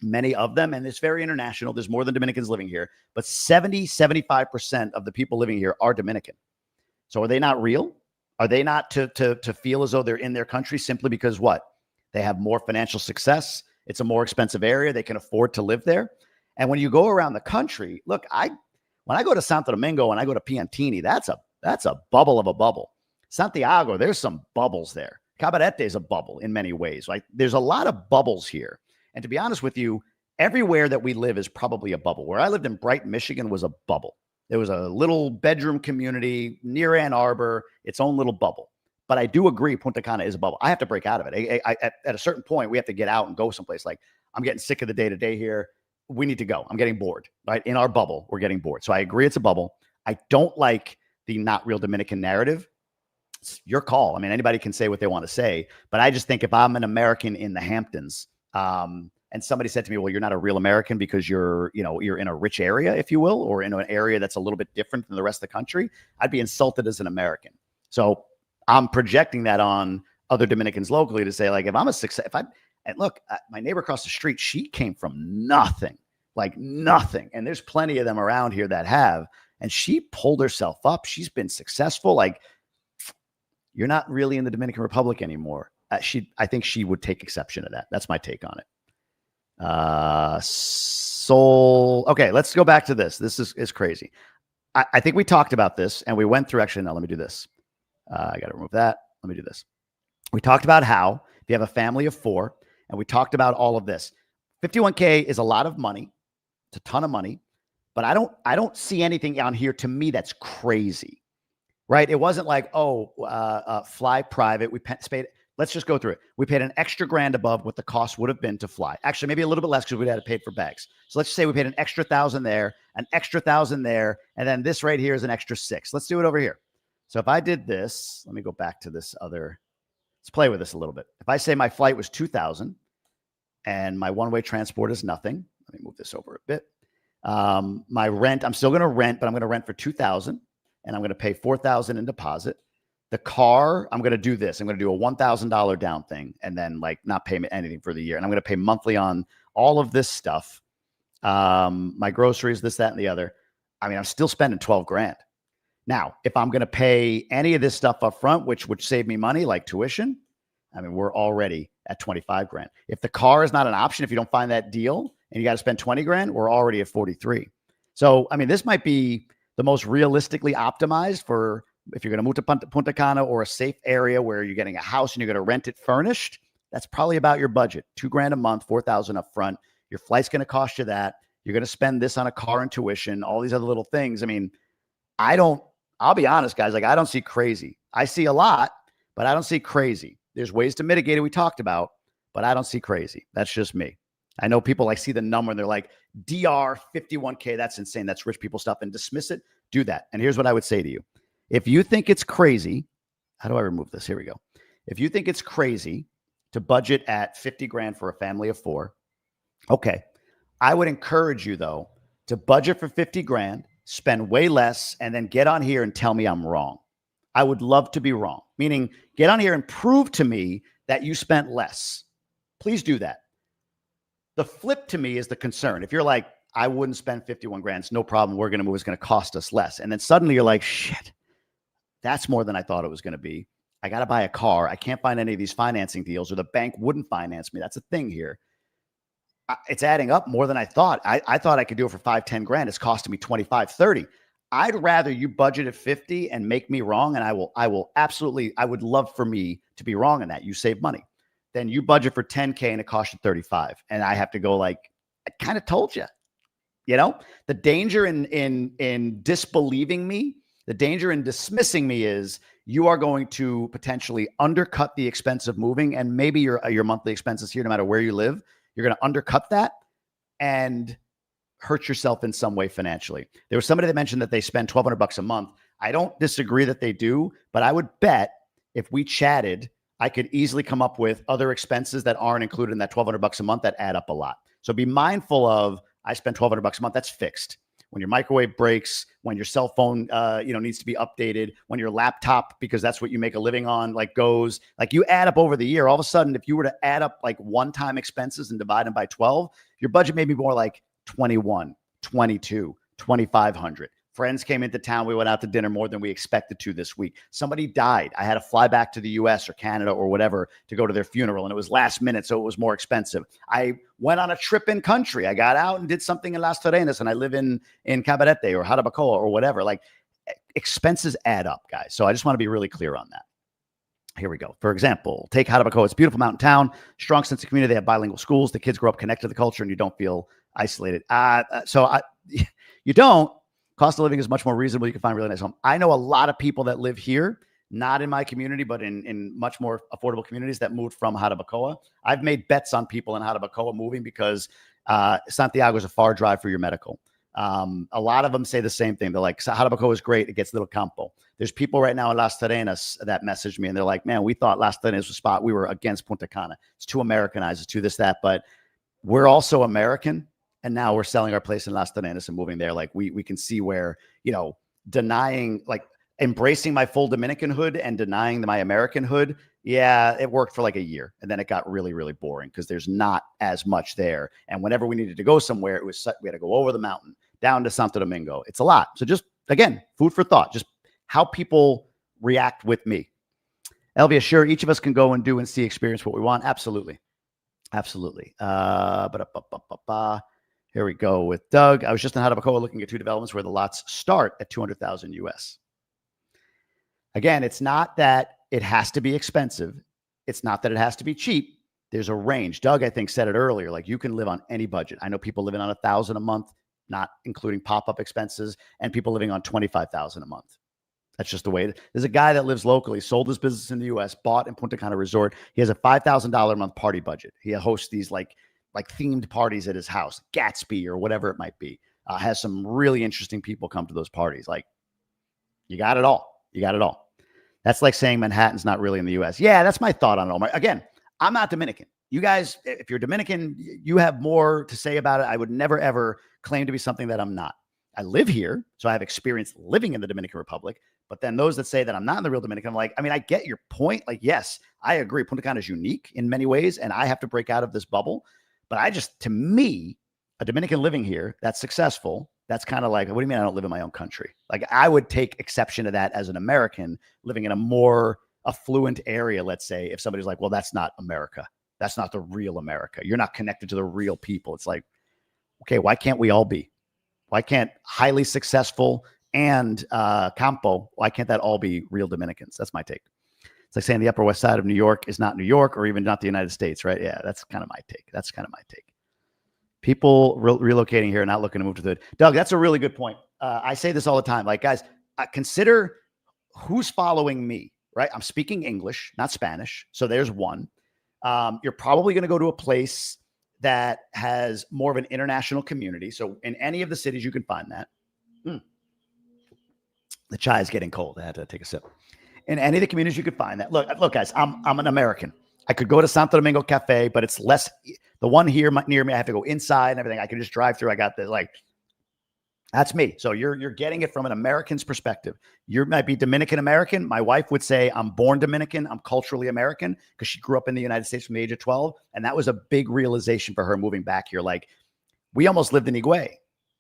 many of them, and it's very international, there's more than Dominicans living here, but 75% of the people living here are Dominican. So are they not real? Are they not to feel as though they're in their country simply because what? They have more financial success. It's a more expensive area. They can afford to live there. And when you go around the country, look, when I go to Santo Domingo and I go to Piantini, that's a bubble of a bubble. Santiago, there's some bubbles there. Cabarete is a bubble in many ways. Like, there's a lot of bubbles here. And to be honest with you, everywhere that we live is probably a bubble. Where I lived in Brighton, Michigan was a bubble. There was a little bedroom community near Ann Arbor, its own little bubble. But I do agree Punta Cana is a bubble. I have to break out of it. At a certain point, we have to get out and go someplace. Like, I'm getting sick of the day-to-day here. We need to go. I'm getting bored, right? In our bubble, we're getting bored. So I agree it's a bubble. I don't like the not real Dominican narrative. It's your call. I mean, anybody can say what they want to say. But I just think if I'm an American in the Hamptons, and somebody said to me, well, you're not a real American because you're in a rich area, if you will, or in an area that's a little bit different than the rest of the country, I'd be insulted as an American. So I'm projecting that on other Dominicans locally to say, like, if I'm a success, and look, my neighbor across the street, she came from nothing, like nothing. And there's plenty of them around here that have, and she pulled herself up. She's been successful. Like, you're not really in the Dominican Republic anymore. I think she would take exception to that. That's my take on it. Okay, let's go back to this. This is crazy. I think we talked about this and we went through, actually, no, let me do this. I got to remove that. Let me do this. We talked about how if you have a family of 4, and we talked about all of this. 51K is a lot of money. It's a ton of money, but I don't see anything on here to me that's crazy, right? It wasn't like, fly private. We paid let's just go through it. We paid an extra grand above what the cost would have been to fly. Actually, maybe a little bit less because we'd had to pay for bags. So let's just say we paid an extra $1,000 there, an extra $1,000 there, and then this right here is an extra $6,000. Let's do it over here. So if I did this, let me go back to this other. Let's play with this a little bit. If I say my flight was $2,000 and my one-way transport is nothing, let me move this over a bit. My rent, I'm still going to rent, but I'm going to rent for $2,000 and I'm going to pay $4,000 in deposit. The car, I'm going to do this. I'm going to do a $1,000 down thing and then like not pay anything for the year. And I'm going to pay monthly on all of this stuff. My groceries, this, that, and the other. I mean, I'm still spending 12 grand. Now, if I'm going to pay any of this stuff up front, which would save me money like tuition, I mean, we're already at 25 grand. If the car is not an option, if you don't find that deal and you got to spend 20 grand, we're already at 43. So, I mean, this might be the most realistically optimized for if you're going to move to Punta Cana or a safe area where you're getting a house and you're going to rent it furnished. That's probably about your budget. 2 grand a month, 4,000 up front. Your flight's going to cost you that. You're going to spend this on a car and tuition, all these other little things. I mean, I'll be honest, guys. Like, I don't see crazy. I see a lot, but I don't see crazy. There's ways to mitigate it. We talked about, but I don't see crazy. That's just me. I know people like see the number and they're like, DR 51K. That's insane. That's rich people stuff, and dismiss it. Do that. And here's what I would say to you. If you think it's crazy, how do I remove this? Here we go. If you think it's crazy to budget at 50 grand for a family of 4, okay. I would encourage you though, to budget for 50 grand, spend way less, and then get on here and tell me I'm wrong. I would love to be wrong, meaning get on here and prove to me that you spent less. Please do that. The flip to me is the concern. If you're like, I wouldn't spend 51 grand, it's no problem. We're going to move. It's going to cost us less. And then suddenly you're like, shit, that's more than I thought it was going to be. I got to buy a car. I can't find any of these financing deals, or the bank wouldn't finance me. That's a thing here. It's adding up more than I thought. I thought I could do it for 5, 10 grand. It's costing me 25, 30. I'd rather you budget at 50 and make me wrong. And I will absolutely, I would love for me to be wrong in that. You save money. Then you budget for 10K and it costs you 35. And I have to go like, I kind of told you, you know, the danger in disbelieving me, the danger in dismissing me is you are going to potentially undercut the expense of moving, and maybe your monthly expenses here, no matter where you live, you're going to undercut that and hurt yourself in some way financially. There was somebody that mentioned that they spend $1,200 a month. I don't disagree that they do, but I would bet if we chatted, I could easily come up with other expenses that aren't included in that $1,200 a month that add up a lot. So be mindful of, I spend $1,200 a month. That's fixed. When your microwave breaks, when your cell phone, needs to be updated, when your laptop, because that's what you make a living on, like goes, like you add up over the year. All of a sudden, if you were to add up like one-time expenses and divide them by 12, your budget may be more like 21, 22, 2,500. Friends came into town. We went out to dinner more than we expected to this week. Somebody died. I had to fly back to the US or Canada or whatever to go to their funeral, and it was last minute, so it was more expensive. I went on a trip in country. I got out and did something in Las Terrenas, and I live in Cabarete or Harabacoa or whatever. Like, expenses add up, guys. So I just want to be really clear on that. Here we go. For example, take Harabacoa. It's a beautiful mountain town, strong sense of community. They have bilingual schools. The kids grow up connected to the culture, and you don't feel isolated. You don't. Cost of living is much more reasonable. You can find a really nice home. I know a lot of people that live here, not in my community, but in much more affordable communities that moved from Harabacoa. I've made bets on people in Harabacoa moving because Santiago is a far drive for your medical. A lot of them say the same thing. They're like, Harabacoa is great. It gets a little campo. There's people right now in Las Terrenas that messaged me, and there like, man, we thought Las Terrenas was a spot. We were against Punta Cana. It's too Americanized. It's too this, that. But we're also American. And now we're selling our place in Las Terrenas and moving there. Like we can see where, denying, like embracing my full Dominican hood and denying my American hood. Yeah, it worked for like a year. And then it got really, really boring because there's not as much there. And whenever we needed to go somewhere, we had to go over the mountain, down to Santo Domingo. It's a lot. So just, again, food for thought, just how people react with me. Elvia, sure, each of us can go and do and see, experience what we want. Absolutely. Absolutely. Here we go with Doug. I was just in Harabacoa looking at 2 developments where the lots start at $200,000 US. Again, it's not that it has to be expensive. It's not that it has to be cheap. There's a range. Doug, I think, said it earlier. Like, you can live on any budget. I know people living on $1,000 a month, not including pop-up expenses, and people living on $25,000 a month. That's just the way there's a guy that lives locally, sold his business in the US, bought in Punta Cana Resort. He has a $5,000 a month party budget. He hosts these like themed parties at his house, Gatsby or whatever it might be. Has some really interesting people come to those parties. Like, you got it all. You got it all. That's like saying Manhattan's not really in the US. Yeah, that's my thought on it, Omar. Again, I'm not Dominican. You guys, if you're Dominican, you have more to say about it. I would never, ever claim to be something that I'm not. I live here, so I have experience living in the Dominican Republic. But then those that say that I'm not in the real Dominican, I'm like, I mean, I get your point. Like, yes, I agree. Punta Cana is unique in many ways, and I have to break out of this bubble. But to me, a Dominican living here that's successful, that's kind of like, what do you mean I don't live in my own country? Like, I would take exception to that as an American living in a more affluent area, let's say, if somebody's like, well, that's not America. That's not the real America. You're not connected to the real people. It's like, okay, why can't we all be? Why can't highly successful and Campo, why can't that all be real Dominicans? That's my take. It's like saying the Upper West Side of New York is not New York or even not the United States, right? Yeah, that's kind of my take. That's kind of my take. People relocating here and not looking to move to the hood. Doug, that's a really good point. I say this all the time. Like, guys, consider who's following me, right? I'm speaking English, not Spanish. So there's one. You're probably going to go to a place that has more of an international community. So in any of the cities, you can find that. The chai is getting cold. I had to take a sip. In any of the communities, you could find that. Look, guys, I'm an American. I could go to Santo Domingo Cafe, but it's less. The one here near me, I have to go inside and everything. I can just drive through. I got this. Like, that's me. So you're getting it from an American's perspective. You might be Dominican American. My wife would say I'm born Dominican. I'm culturally American because she grew up in the United States from the age of 12. And that was a big realization for her moving back here. Like, we almost lived in Higüey.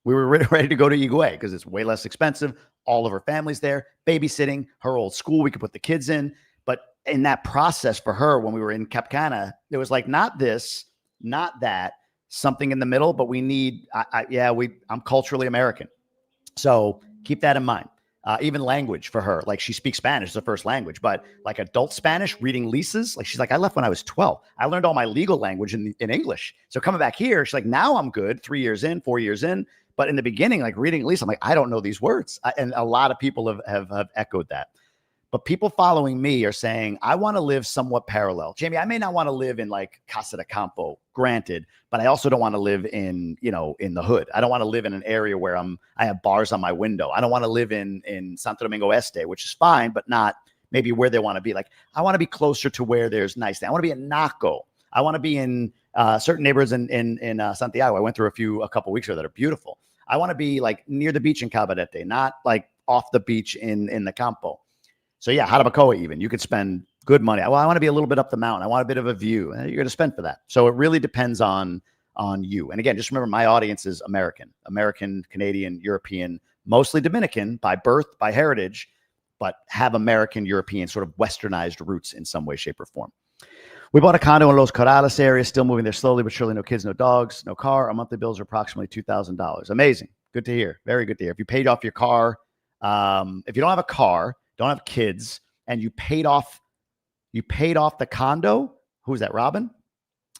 We were ready to go to Higüey because it's way less expensive. All of her family's there, babysitting, her old school we could put the kids in. But in that process for her, when we were in Cap Cana, it was like, not this, not that, something in the middle, but we need, I'm culturally American. So keep that in mind. Even language for her, like, she speaks Spanish as a first language, but like adult Spanish, reading leases, like, she's like, I left when I was 12. I learned all my legal language in English. So coming back here, she's like, now I'm good, 3 years in, 4 years in. But in the beginning, like reading lease, I'm like, I don't know these words. And a lot of people have echoed that. But people following me are saying, I want to live somewhat parallel. Jamie, I may not want to live in like Casa de Campo, granted, but I also don't want to live in the hood. I don't want to live in an area where I have bars on my window. I don't want to live in Santo Domingo Este, which is fine, but not maybe where they want to be. Like, I want to be closer to where there's nice things. I want to be in Naco. I want to be in certain neighborhoods in Santiago. I went through a couple weeks ago that are beautiful. I want to be like near the beach in Cabarete, not like off the beach in the Campo. So yeah, Harabacoa even. You could spend good money. Well, I want to be a little bit up the mountain. I want a bit of a view. You're going to spend for that. So it really depends on you. And again, just remember, my audience is American, Canadian, European, mostly Dominican by birth, by heritage, but have American, European sort of westernized roots in some way, shape, or form. We bought a condo in Los Corrales area, still moving there slowly but surely. No kids, no dogs, no car. Our monthly bills are approximately $2,000. Amazing. Good to hear. Very good to hear. If you paid off your car, if you don't have a car, don't have kids, and you paid off the condo, who's that, Robin?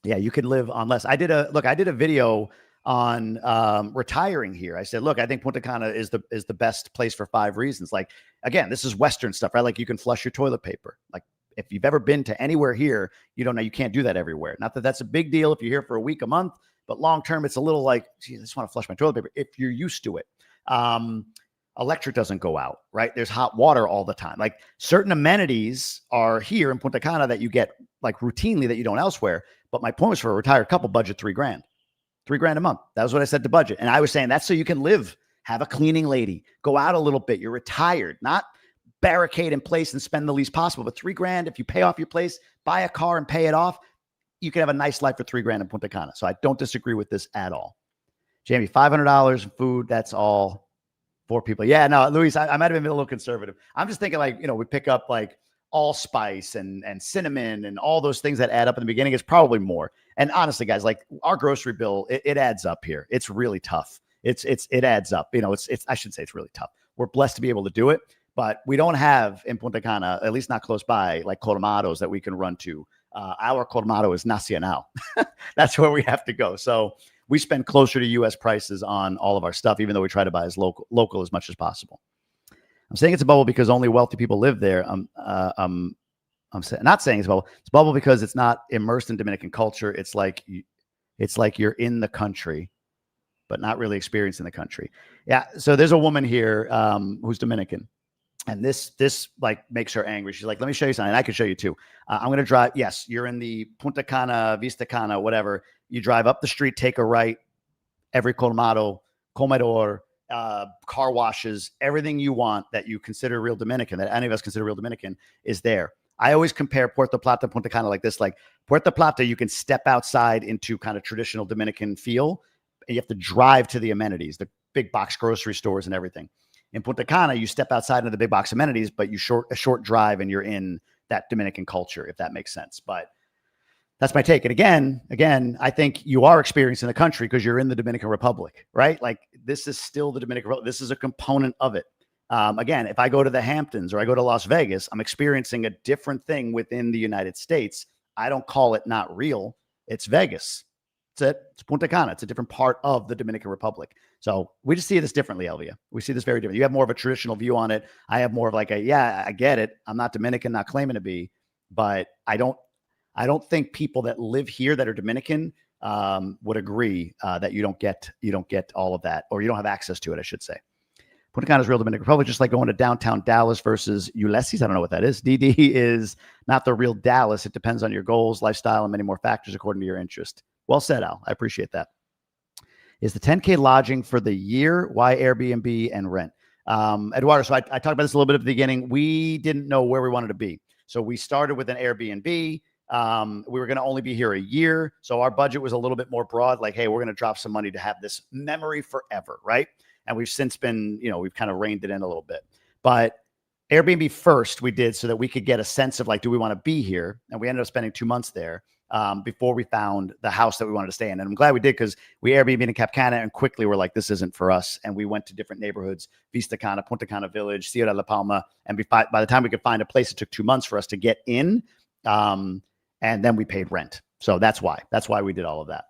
Yeah, you could live on less. I did a video on retiring here. I said, look, I think Punta Cana is the best place for 5 reasons. Like, again, this is Western stuff, right? Like, you can flush your toilet paper. Like, if you've ever been to anywhere here, you don't know, you can't do that everywhere. Not that that's a big deal if you're here for a week, a month, but long-term, it's a little like, geez, I just want to flush my toilet paper if you're used to it. Electric doesn't go out, right? There's hot water all the time. Like, certain amenities are here in Punta Cana that you get like routinely that you don't elsewhere. But my point was, for a retired couple, budget $3,000 a month. That was what I said to budget. And I was saying that's so you can live, have a cleaning lady, go out a little bit. You're retired, not barricade in place and spend the least possible. But $3,000, if you pay off your place, buy a car and pay it off, you can have a nice life for $3,000 in Punta Cana. So I don't disagree with this at all. Jamie, $500 in food. That's all. 4 people. Yeah, no, Luis, I might have been a little conservative. I'm just thinking, like, we pick up like allspice and cinnamon and all those things that add up in the beginning. It's probably more. And honestly, guys, like, our grocery bill, it adds up here. It's really tough. It adds up. I shouldn't say it's really tough. We're blessed to be able to do it, but we don't have in Punta Cana, at least not close by, like colmados that we can run to. Our colmado is Nacional. That's where we have to go. So we spend closer to U.S. prices on all of our stuff, even though we try to buy as local as much as possible. I'm saying it's a bubble because only wealthy people live there. Not saying it's a bubble. It's a bubble because it's not immersed in Dominican culture. It's like you're in the country, but not really experiencing the country. Yeah. So there's a woman here who's Dominican, and this like makes her angry. She's like, "Let me show you something. And I can show you too. I'm going to drive. Yes, you're in the Punta Cana, Vista Cana, whatever. You drive up the street, take a right. Every colmado, comedor, car washes, everything you want that you consider real Dominican, that any of us consider real Dominican, is there. I always compare Puerto Plata, Punta Cana like this. Like Puerto Plata, you can step outside into kind of traditional Dominican feel. And you have to drive to the amenities, the big box grocery stores and everything. In Punta Cana, you step outside into the big box amenities, but you a short drive and you're in that Dominican culture, if that makes sense. But that's my take. And again, I think you are experiencing the country because you're in the Dominican Republic, right? Like this is still the Dominican Republic. This is a component of it. Again, if I go to the Hamptons or I go to Las Vegas, I'm experiencing a different thing within the United States. I don't call it not real. It's Vegas. It's Punta Cana. It's a different part of the Dominican Republic. So we just see this differently, Elvia. We see this very different. You have more of a traditional view on it. I have more of like I get it. I'm not Dominican, not claiming to be, but I don't think people that live here that are Dominican would agree that you don't get all of that, or you don't have access to it, I should say. Punta Cana is real Dominican Republic, just like going to downtown Dallas versus Ulysses. I don't know what that is. DD is not the real Dallas. It depends on your goals, lifestyle, and many more factors according to your interest. Well said, Al. I appreciate that. Is the 10K lodging for the year? Why Airbnb and rent? Eduardo, so I talked about this a little bit at the beginning. We didn't know where we wanted to be. So we started with an Airbnb. We were going to only be here a year. So our budget was a little bit more broad. Like, hey, we're going to drop some money to have this memory forever, right? And we've since been, we've kind of reined it in a little bit. But Airbnb first we did so that we could get a sense of like, do we want to be here? And we ended up spending 2 months there before we found the house that we wanted to stay in. And I'm glad we did because we Airbnb in Cap Cana and quickly we're like, this isn't for us. And we went to different neighborhoods, Vista Cana, Punta Cana Village, Ciudad La Palma. And by the time we could find a place, it took 2 months for us to get in. And then we paid rent. So that's why we did all of that.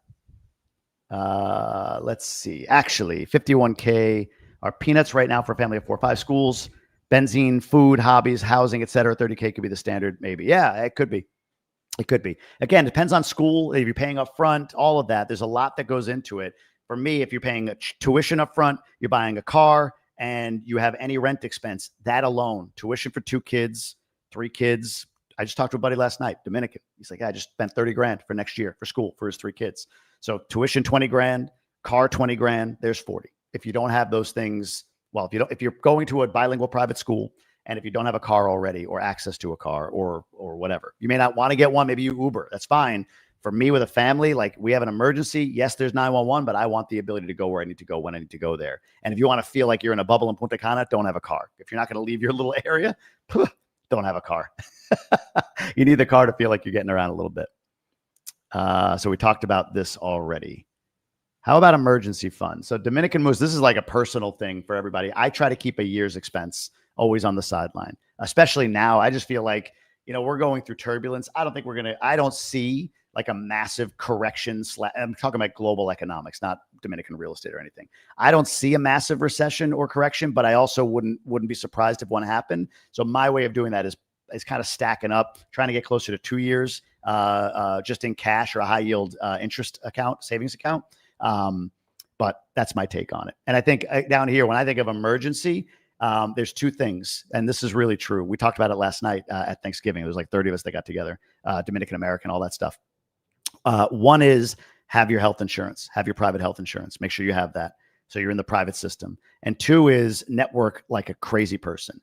Let's see. Actually, 51K are peanuts right now for a family of 4 or 5 schools, benzene, food, hobbies, housing, etc. 30K could be the standard, maybe. Yeah, it could be. It could be. Again, depends on school. If you're paying up front, all of that. There's a lot that goes into it. For me, if you're paying a tuition up front, you're buying a car, and you have any rent expense, that alone, tuition for 2 kids, 3 kids. I just talked to a buddy last night, Dominican. He's like, I just spent 30 grand for next year for school for his 3 kids. So tuition, 20 grand, car, 20 grand, there's 40. If you don't have those things, well, if you're going to a bilingual private school, and if you don't have a car already or access to a car or whatever, you may not want to get one. Maybe you Uber. That's fine. For me with a family, like we have an emergency. Yes, there's 911, but I want the ability to go where I need to go when I need to go there. And if you want to feel like you're in a bubble in Punta Cana, don't have a car. If you're not going to leave your little area, don't have a car. You need the car to feel like you're getting around a little bit. So we talked about this already. How about emergency fund? So Dominican moves, this is like a personal thing for everybody. I try to keep a year's expense always on the sideline, especially now. I just feel like, we're going through turbulence. I don't see like a massive correction. I'm talking about global economics, not Dominican real estate or anything. I don't see a massive recession or correction, but I also wouldn't be surprised if one happened. So my way of doing that is kind of stacking up, trying to get closer to 2 years, just in cash or a high yield interest account, savings account. But that's my take on it. And I think down here, when I think of emergency, there's 2 things, and this is really true. We talked about it last night at Thanksgiving. There was like 30 of us that got together, Dominican American, all that stuff. One is have your health insurance, have your private health insurance. Make sure you have that. So you're in the private system. And 2 is network like a crazy person.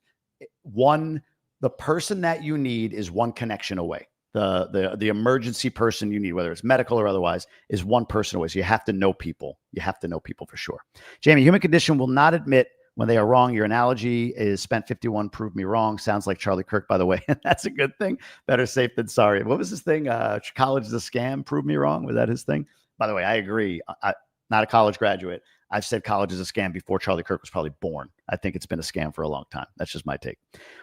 The person that you need is one connection away. The emergency person you need, whether it's medical or otherwise, is one person away. So you have to know people. You have to know people for sure. Jamie, human condition will not admit when they are wrong. Your analogy is spent 51, prove me wrong. Sounds like Charlie Kirk, by the way. That's a good thing. Better safe than sorry. What was his thing? College is a scam. Prove me wrong. Was that his thing? By the way, I agree. Not a college graduate. I've said college is a scam before Charlie Kirk was probably born. I think it's been a scam for a long time. That's just my take.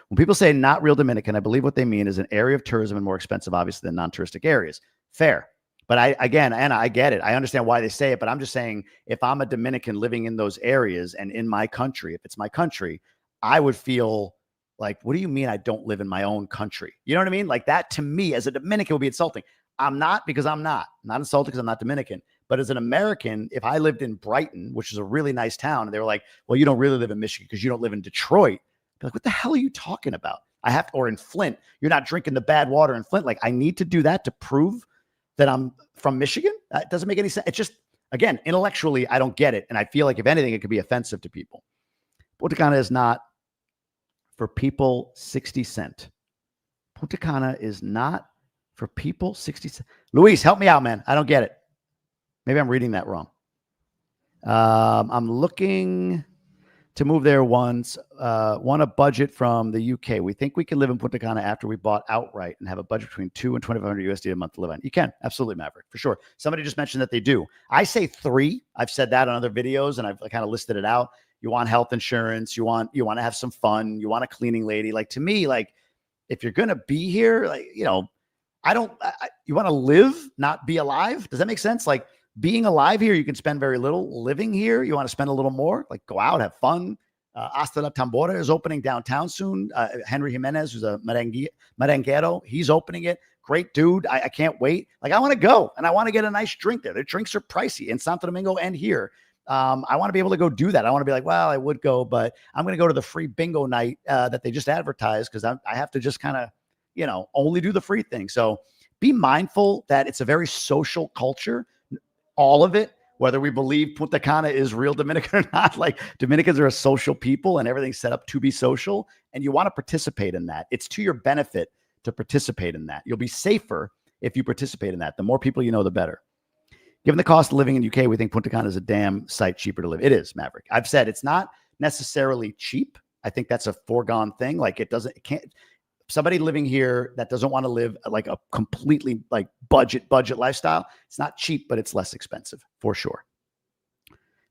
When people say not real Dominican, I believe what they mean is an area of tourism and more expensive, obviously, than non-touristic areas. Fair. But I get it. I understand why they say it, but I'm just saying if I'm a Dominican living in those areas and in my country, if it's my country, I would feel like, what do you mean I don't live in my own country? You know what I mean? Like that to me as a Dominican would be insulting. I'm not because I'm not. I'm not insulted because I'm not Dominican. But as an American, if I lived in Brighton, which is a really nice town, and they were like, well, you don't really live in Michigan because you don't live in Detroit. I'd be like, what the hell are you talking about? I have to, or in Flint, you're not drinking the bad water in Flint. Like I need to do that to prove that I'm from Michigan. That doesn't make any sense. It's just, again, intellectually, I don't get it. And I feel like if anything, it could be offensive to people. Punta Cana is not for people 60 cent. Punta Cana is not for people 60 cent. Luis, help me out, man. I don't get it. Maybe I'm reading that wrong. I'm looking to move there once. Want a budget from the UK. We think we can live in Punta Cana after we bought outright and have a budget between $2 and $2,500 USD a month to live on. You can. Absolutely, Maverick. For sure. Somebody just mentioned that they do. I say 3. I've said that on other videos, and I've kind of listed it out. You want health insurance. You want to have some fun. You want a cleaning lady. Like to me, like if you're going to be here, like, you know, you want to live, not be alive. Does that make sense? Like being alive here, you can spend very little. Living here, you want to spend a little more, like go out, have fun. Hasta la Tambora is opening downtown soon. Henry Jimenez, who's a merenguero, he's opening it. Great dude. I can't wait. Like I want to go and I want to get a nice drink there. Their drinks are pricey in Santo Domingo and here. I want to be able to go do that. I want to be like, well, I would go, but I'm going to go to the free bingo night that they just advertised because I have to just kind of, you know, only do the free thing. So be mindful that it's a very social culture, all of it, whether we believe Punta Cana is real Dominican or not. Like Dominicans are a social people and everything's set up to be social. And you want to participate in that. It's to your benefit to participate in that. You'll be safer if you participate in that. The more people you know, the better. Given the cost of living in UK, we think Punta Cana is a damn sight cheaper to live. It is, Maverick. I've said it's not necessarily cheap. I think that's a foregone thing. Like it can't, somebody living here that doesn't want to live like a completely like budget lifestyle. It's not cheap, but it's less expensive for sure.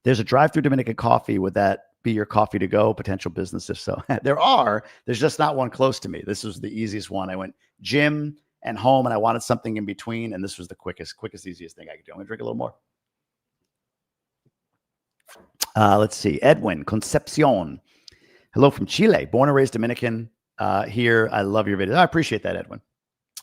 There's a drive-through Dominican coffee. Would that be your coffee to go? Potential business if so. There's just not one close to me. This was the easiest one. I went gym and home and I wanted something in between. And this was the quickest, easiest thing I could do. I'm gonna drink a little more. Let's see. Edwin Concepcion. Hello from Chile. Born and raised Dominican here. I love your videos. I appreciate that, Edwin.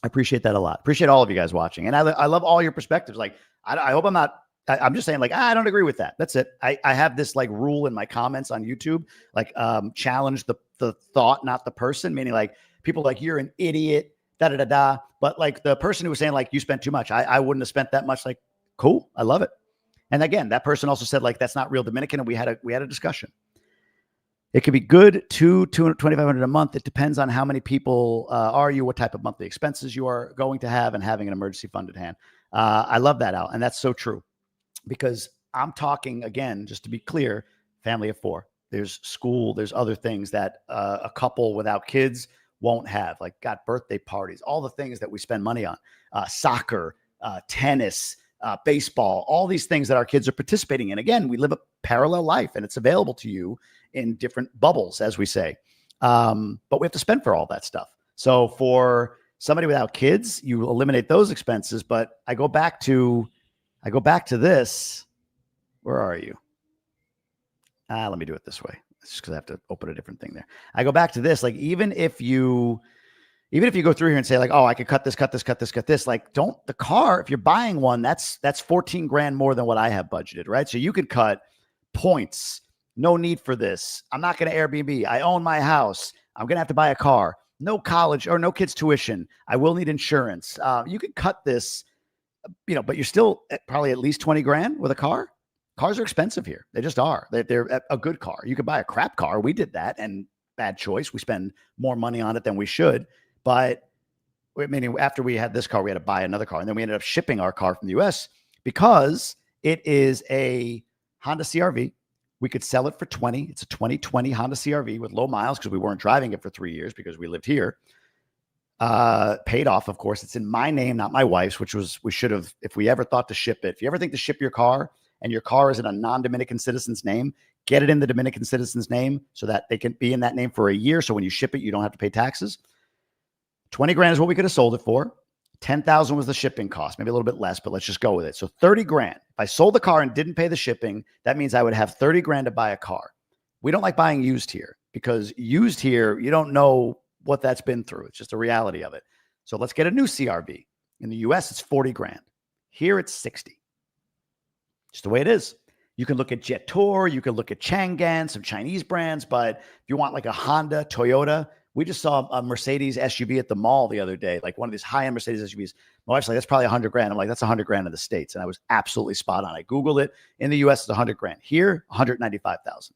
I appreciate that a lot. Appreciate all of you guys watching. And I love all your perspectives. Like, I hope I'm just saying like, I don't agree with that. That's it. I have this like rule in my comments on YouTube, like challenge the thought, not the person, meaning like people like you're an idiot, da-da-da-da. But like the person who was saying like, you spent too much. I wouldn't have spent that much. Like, cool. I love it. And again, that person also said like, that's not real Dominican. And we had a discussion. It could be good to $2,500 a month. It depends on how many people are you, what type of monthly expenses you are going to have, and having an emergency fund at hand. I love that, Al. And that's so true because I'm talking, again, just to be clear, family of 4. There's school. There's other things that a couple without kids won't have, like got birthday parties, all the things that we spend money on, soccer, tennis, baseball, all these things that our kids are participating in. Again, we live a parallel life and it's available to you in different bubbles, as we say. But we have to spend for all that stuff. So for somebody without kids, you eliminate those expenses. But I go back to this. Where are you? Let me do it this way. It's just because I have to open a different thing there. I go back to this. Like, even if you go through here and say like, oh, I could cut this, like the car, if you're buying one, that's 14 grand more than what I have budgeted, right? So you could cut points. No need for this. I'm not going to Airbnb. I own my house. I'm going to have to buy a car. No college or no kids tuition. I will need insurance. You could cut this, but you're still probably at least 20 grand with a car. Cars are expensive here. They just are. They're a good car. You could buy a crap car. We did that, and bad choice. We spend more money on it than we should. But meaning after we had this car, we had to buy another car. And then we ended up shipping our car from the US because it is a Honda CRV. We could sell it for 20. It's a 2020 Honda CRV with low miles because we weren't driving it for 3 years because we lived here. Paid off, of course. It's in my name, not my wife's, we should have, if we ever thought to ship it. If you ever think to ship your car and your car is in a non-Dominican citizen's name, get it in the Dominican citizen's name so that they can be in that name for a year. So when you ship it, you don't have to pay taxes. 20 grand is what we could have sold it for. 10,000 was the shipping cost, maybe a little bit less, but let's just go with it. So 30 grand. If I sold the car and didn't pay the shipping, that means I would have 30 grand to buy a car. We don't like buying used here. because used here, you don't know what that's been through. It's just a reality of it. So let's get a new CRV. In the US, it's 40 grand. Here it's 60. Just the way it is. You can look at Jet Tour, you can look at Chang'an, some Chinese brands, but if you want like a Honda, Toyota, we just saw a Mercedes SUV at the mall the other day, like one of these high-end Mercedes SUVs. My wife's like, that's probably 100 grand. I'm like, that's 100 grand in the States. And I was absolutely spot on. I Googled it. In the US, it's 100 grand. Here, 195,000.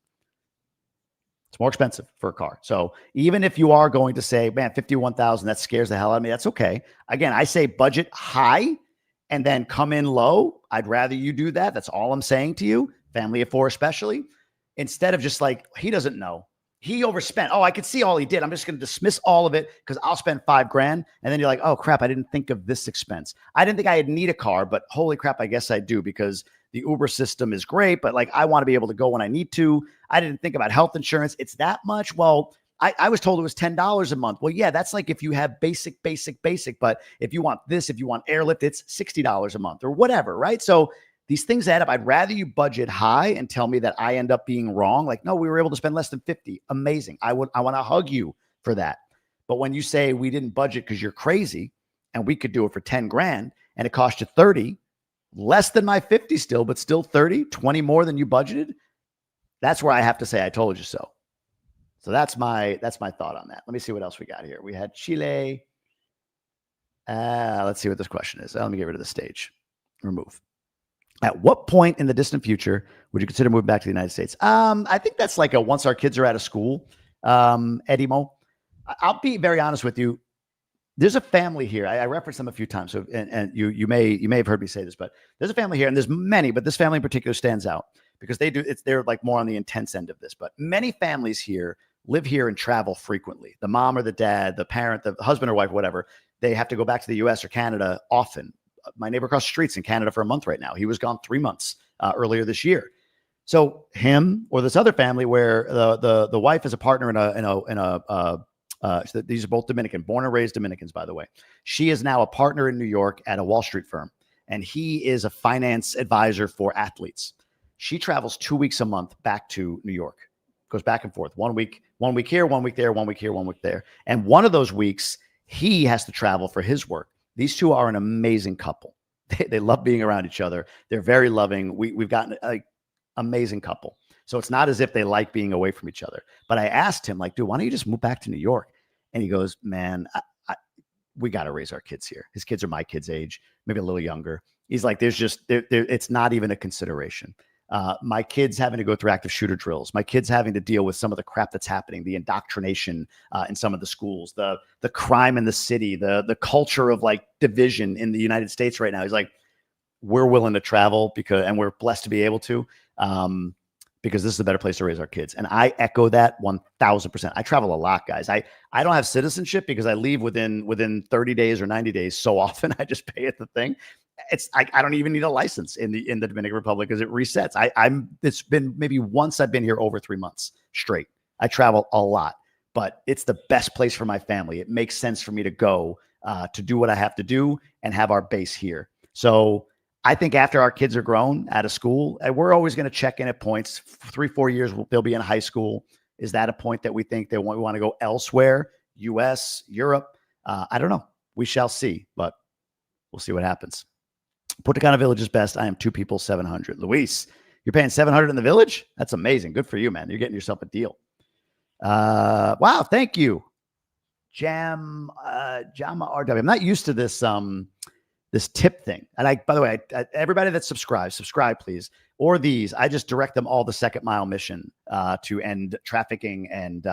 It's more expensive for a car. So even if you are going to say, man, 51,000, that scares the hell out of me, that's okay. Again, I say budget high and then come in low. I'd rather you do that. That's all I'm saying to you, family of four especially, instead of just like, he doesn't know. He overspent. Oh, I could see all he did. I'm just going to dismiss all of it because I'll spend $5 grand. And then you're like, oh, crap, I didn't think of this expense. I didn't think I'd need a car, but holy crap, I guess I do because the Uber system is great, but like I want to be able to go when I need to. I didn't think about health insurance. It's that much. Well, I was told it was $10 a month. Well, yeah, that's like if you have basic. But if you want this, if you want airlift, it's $60 a month or whatever, right? So these things add up. I'd rather you budget high and tell me that I end up being wrong. Like, no, we were able to spend less than 50. Amazing. I want to hug you for that. But when you say we didn't budget because you're crazy and we could do it for 10 grand and it cost you 30, less than my 50 still, but still 30, 20 more than you budgeted. That's where I have to say, I told you so. So that's my thought on that. Let me see what else we got here. We had Chile. Let's see what this question is. Let me get rid of the stage. Remove. At what point in the distant future would you consider moving back to the United States? I think that's like once our kids are out of school, Edimo. I'll be very honest with you. There's a family here. I referenced them a few times. So, and you may have heard me say this, but there's a family here, and there's many, but this family in particular stands out because they're like more on the intense end of this. But many families here live here and travel frequently. The mom or the dad, the parent, the husband or wife, whatever, they have to go back to the US or Canada often. My neighbor across the street's in Canada for a month right now. He was gone 3 months earlier this year. So him or this other family where the wife is a partner these are both Dominican, born and raised Dominicans, by the way. She is now a partner in New York at a Wall Street firm, and he is a finance advisor for athletes. She travels 2 weeks a month back to New York, goes back and forth. 1 week here, 1 week there, 1 week here, 1 week there. And one of those weeks, he has to travel for his work. These two are an amazing couple. They love being around each other. They're very loving. We've gotten an amazing couple. So it's not as if they like being away from each other. But I asked him, like, dude, why don't you just move back to New York? And he goes, man, we got to raise our kids here. His kids are my kids' age, maybe a little younger. He's like, it's not even a consideration. My kids having to go through active shooter drills, my kids having to deal with some of the crap that's happening, the indoctrination in some of the schools, the crime in the city, the culture of like division in the United States right now. He's like, we're willing to travel and we're blessed to be able to, because this is a better place to raise our kids. And I echo that 1000%. I travel a lot, guys. I don't have citizenship because I leave within 30 days or 90 days. So often I just pay at the thing. I don't even need a license in the Dominican Republic because it resets. It's been maybe once I've been here over 3 months straight. I travel a lot, but it's the best place for my family. It makes sense for me to go to do what I have to do and have our base here. So I think after our kids are grown out of school, we're always going to check in at points. 3-4 years, they'll be in high school. Is that a point that we think we want to go elsewhere? US, Europe? I don't know. We shall see, but we'll see what happens. Punta Cana Village is best. I am 2 people, 700. Luis, you're paying 700 in the village? That's amazing. Good for you, man. You're getting yourself a deal. Wow. Thank you. Jama RW. I'm not used to this, this tip thing. And by the way, everybody that subscribe, please. Or these, I just direct them all the Second Mile mission to end trafficking and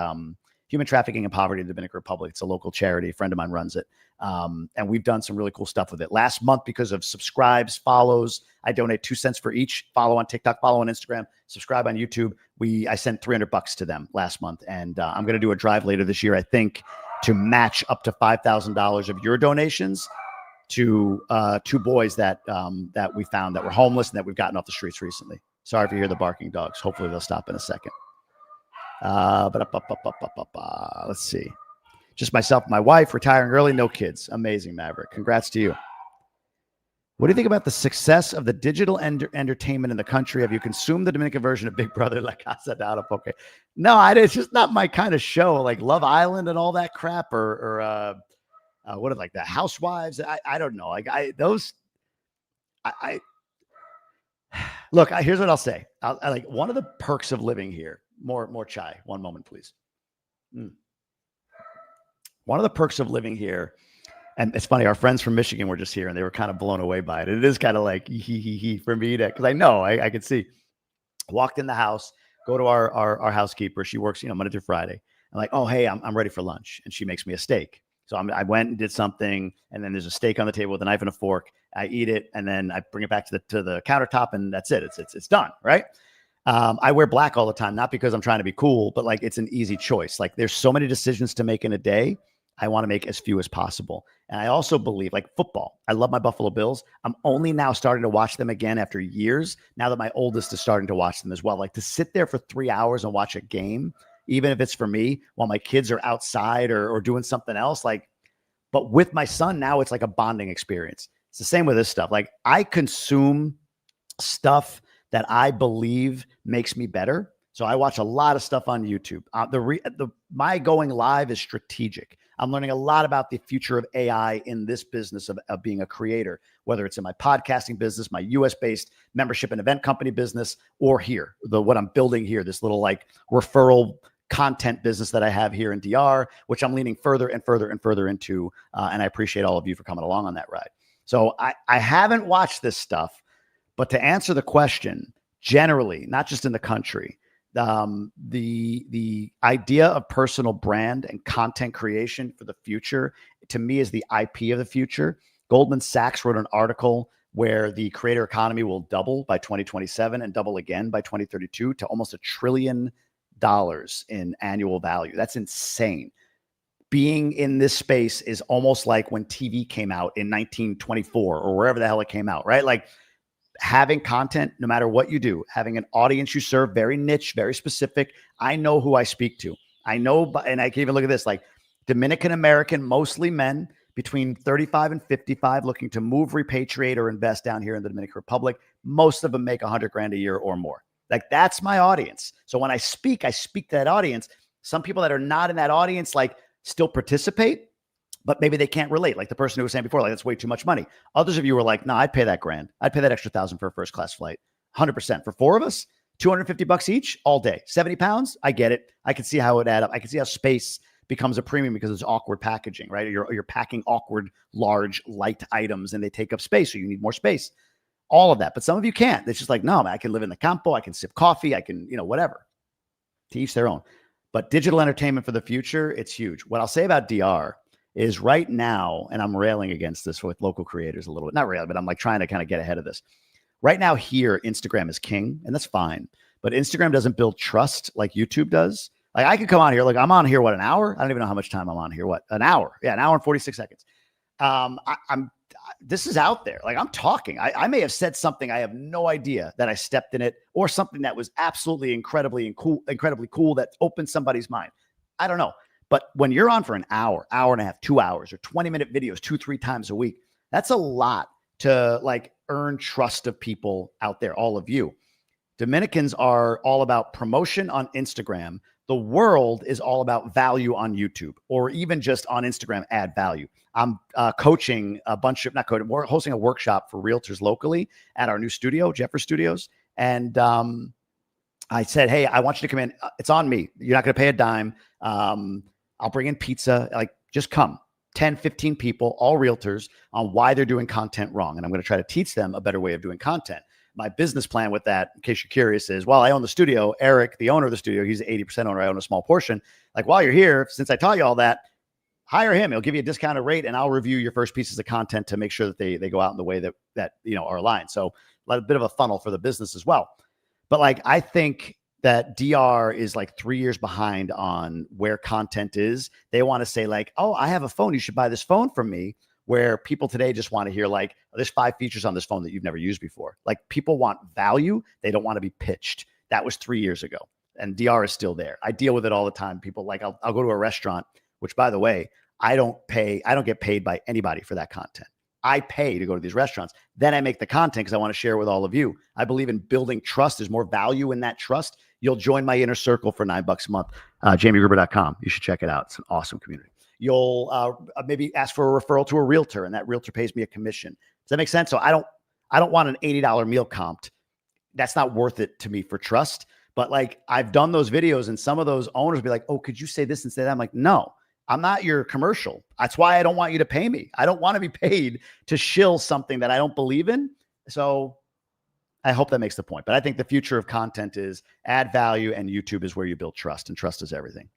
human trafficking and poverty in the Dominican Republic. It's a local charity. A friend of mine runs it. And we've done some really cool stuff with it. Last month, because of subscribes, follows, I donate 2 cents for each. Follow on TikTok, follow on Instagram, subscribe on YouTube. I sent $300 to them last month. And I'm going to do a drive later this year, I think, to match up to $5,000 of your donations to 2 boys that we found that were homeless and that we've gotten off the streets recently. Sorry if you hear the barking dogs. Hopefully they'll stop in a second. Let's see. Just myself and my wife, retiring early, no kids. Amazing, Maverick. Congrats to you. What do you think about the success of the digital entertainment in the country? Have you consumed the Dominican version of Big Brother, La Casa de Poke? No, it's just not my kind of show, like Love Island and all that crap, or what are like the Housewives? I don't know. Like I look. Here's what I'll say. I like one of the perks of living here. More chai. One moment, please. One of the perks of living here. And it's funny, our friends from Michigan were just here and they were kind of blown away by it. It is kind of like he for me to, because I know I could see. Walked in the house, go to our housekeeper. She works, Monday through Friday. I'm like, oh, hey, I'm ready for lunch. And she makes me a steak. So I went and did something, and then there's a steak on the table with a knife and a fork. I eat it, and then I bring it back to the countertop, and that's it. It's done, right? I wear black all the time, not because I'm trying to be cool, but like it's an easy choice. Like there's so many decisions to make in a day. I want to make as few as possible. And I also believe, like football, I love my Buffalo Bills. I'm only now starting to watch them again after years, now that my oldest is starting to watch them as well. Like to sit there for 3 hours and watch a game, even if it's for me, while my kids are outside or doing something else. Like, but with my son now, it's like a bonding experience. It's the same with this stuff. Like I consume stuff that I believe makes me better. So I watch a lot of stuff on YouTube. My going live is strategic. I'm learning a lot about the future of AI in this business of being a creator, whether it's in my podcasting business, my US-based membership and event company business, or here, what I'm building here, this little like referral content business that I have here in DR, which I'm leaning further and further and further into. And I appreciate all of you for coming along on that ride. So I haven't watched this stuff, but to answer the question, generally, not just in the country, the idea of personal brand and content creation for the future, to me, is the IP of the future. Goldman Sachs wrote an article where the creator economy will double by 2027 and double again by 2032 to almost $1 trillion in annual value. That's insane. Being in this space is almost like when TV came out in 1924 or wherever the hell it came out, right? Like, having content, no matter what you do, having an audience you serve, very niche, very specific. I know who I speak to. I know, and I can even look at this, like Dominican American, mostly men between 35 and 55 looking to move, repatriate, or invest down here in the Dominican Republic. Most of them make 100 grand a year or more. Like that's my audience. So when I speak to that audience. Some people that are not in that audience, like still participate, but maybe they can't relate. Like the person who was saying before, like that's way too much money. Others of you were like, no, I'd pay that grand. I'd pay that extra $1,000 for a first class flight. 100% for 4 of us, $250 each all day, 70 pounds. I get it. I can see how it would add up. I can see how space becomes a premium because it's awkward packaging, right? You're packing awkward, large, light items and they take up space. So you need more space, all of that. But some of you can't. It's just like, no, man, I can live in the campo. I can sip coffee. I can, whatever. To each their own. But digital entertainment for the future, it's huge. What I'll say about DR is right now, and I'm railing against this with local creators a little bit, not railing, but I'm like trying to kind of get ahead of this. Right now here, Instagram is king, and that's fine. But Instagram doesn't build trust like YouTube does. Like I could come on here, like I'm on here, an hour? I don't even know how much time I'm on here. An hour? Yeah, an hour and 46 seconds. This is out there. Like I'm talking. I may have said something I have no idea that I stepped in it, or something that was absolutely incredibly cool that opened somebody's mind. I don't know. But when you're on for an hour, hour and a half, 2 hours, or 20-minute videos 2-3 times a week, that's a lot to like earn trust of people out there, all of you. Dominicans are all about promotion on Instagram. The world is all about value on YouTube, or even just on Instagram, add value. I'm coaching a bunch of, not coaching, we're hosting a workshop for realtors locally at our new studio, Jeffers Studios. And I said, hey, I want you to come in. It's on me. You're not going to pay a dime. I'll bring in pizza. Like, just come. 10, 15 people, all realtors, on why they're doing content wrong. And I'm going to try to teach them a better way of doing content. My business plan with that, in case you're curious, is, well, I own the studio. Eric, the owner of the studio, he's the 80% owner. I own a small portion. Like, while you're here, since I taught you all that, hire him. He'll give you a discounted rate, and I'll review your first pieces of content to make sure that they go out in the way that are aligned. So a bit of a funnel for the business as well. But like, I think that DR is like 3 years behind on where content is. They want to say like, oh, I have a phone. You should buy this phone from me. Where people today just want to hear like, oh, there's 5 features on this phone that you've never used before. Like people want value. They don't want to be pitched. That was 3 years ago. And DR is still there. I deal with it all the time. People like, I'll go to a restaurant, which by the way, I don't get paid by anybody for that content. I pay to go to these restaurants. Then I make the content because I want to share with all of you. I believe in building trust. There's more value in that trust. You'll join my inner circle for $9 a month. JamieGruber.com. You should check it out. It's an awesome community. You'll maybe ask for a referral to a realtor, and that realtor pays me a commission. Does that make sense? So I don't want an $80 meal comped. That's not worth it to me for trust. But like I've done those videos, and some of those owners be like, "Oh, could you say this instead?" I'm like, "No. I'm not your commercial. That's why I don't want you to pay me. I don't want to be paid to shill something that I don't believe in." So I hope that makes the point. But I think the future of content is add value, and YouTube is where you build trust, and trust is everything.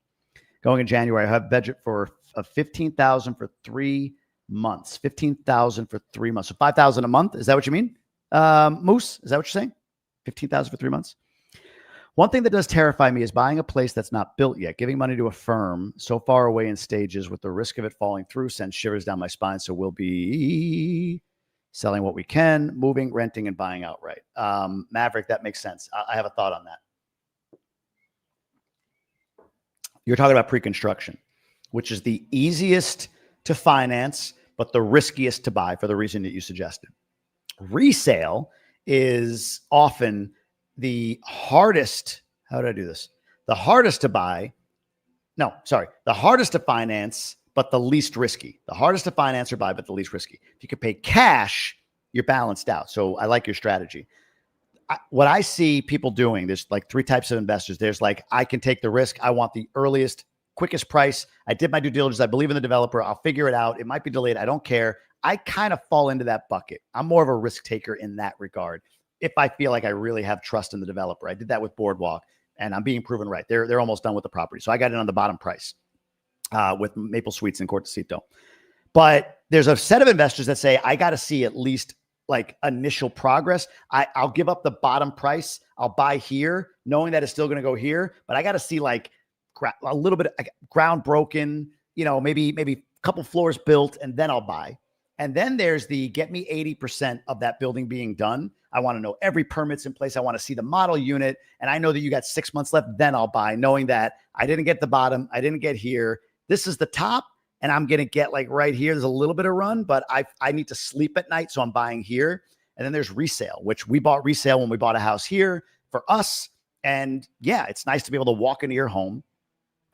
Going in January, I have budget for $15,000 for 3 months. $15,000 for 3 months. So $5,000 a month. Is that what you mean? Moose, is that what you're saying? $15,000 for 3 months. One thing that does terrify me is buying a place that's not built yet. Giving money to a firm so far away in stages with the risk of it falling through sends shivers down my spine. So we'll be selling what we can, moving, renting, and buying outright. Maverick, that makes sense. I have a thought on that. You're talking about pre-construction, which is the easiest to finance, but the riskiest to buy for the reason that you suggested. Resale is often the hardest. How did I do this? The hardest to buy. No, sorry. The hardest to finance, but the least risky. The hardest to finance or buy, but the least risky. If you could pay cash, you're balanced out. So I like your strategy. What I see people doing, there's like 3 types of investors. There's like, I can take the risk. I want the earliest, quickest price. I did my due diligence. I believe in the developer. I'll figure it out. It might be delayed. I don't care. I kind of fall into that bucket. I'm more of a risk taker in that regard. If I feel like I really have trust in the developer. I did that with Boardwalk, and I'm being proven right. They're almost done with the property. So I got in on the bottom price with Maple Suites and Cortecito. But there's a set of investors that say, I got to see at least like initial progress. I'll give up the bottom price. I'll buy here, knowing that it's still going to go here. But I got to see like a little bit of ground broken, maybe a couple floors built, and then I'll buy. And then there's the get me 80% of that building being done. I want to know every permit's in place. I want to see the model unit. And I know that you got 6 months left. Then I'll buy, knowing that I didn't get the bottom. I didn't get here. This is the top. And I'm going to get like right here. There's a little bit of run, but I need to sleep at night. So I'm buying here. And then there's resale, which we bought resale when we bought a house here for us. And yeah, it's nice to be able to walk into your home,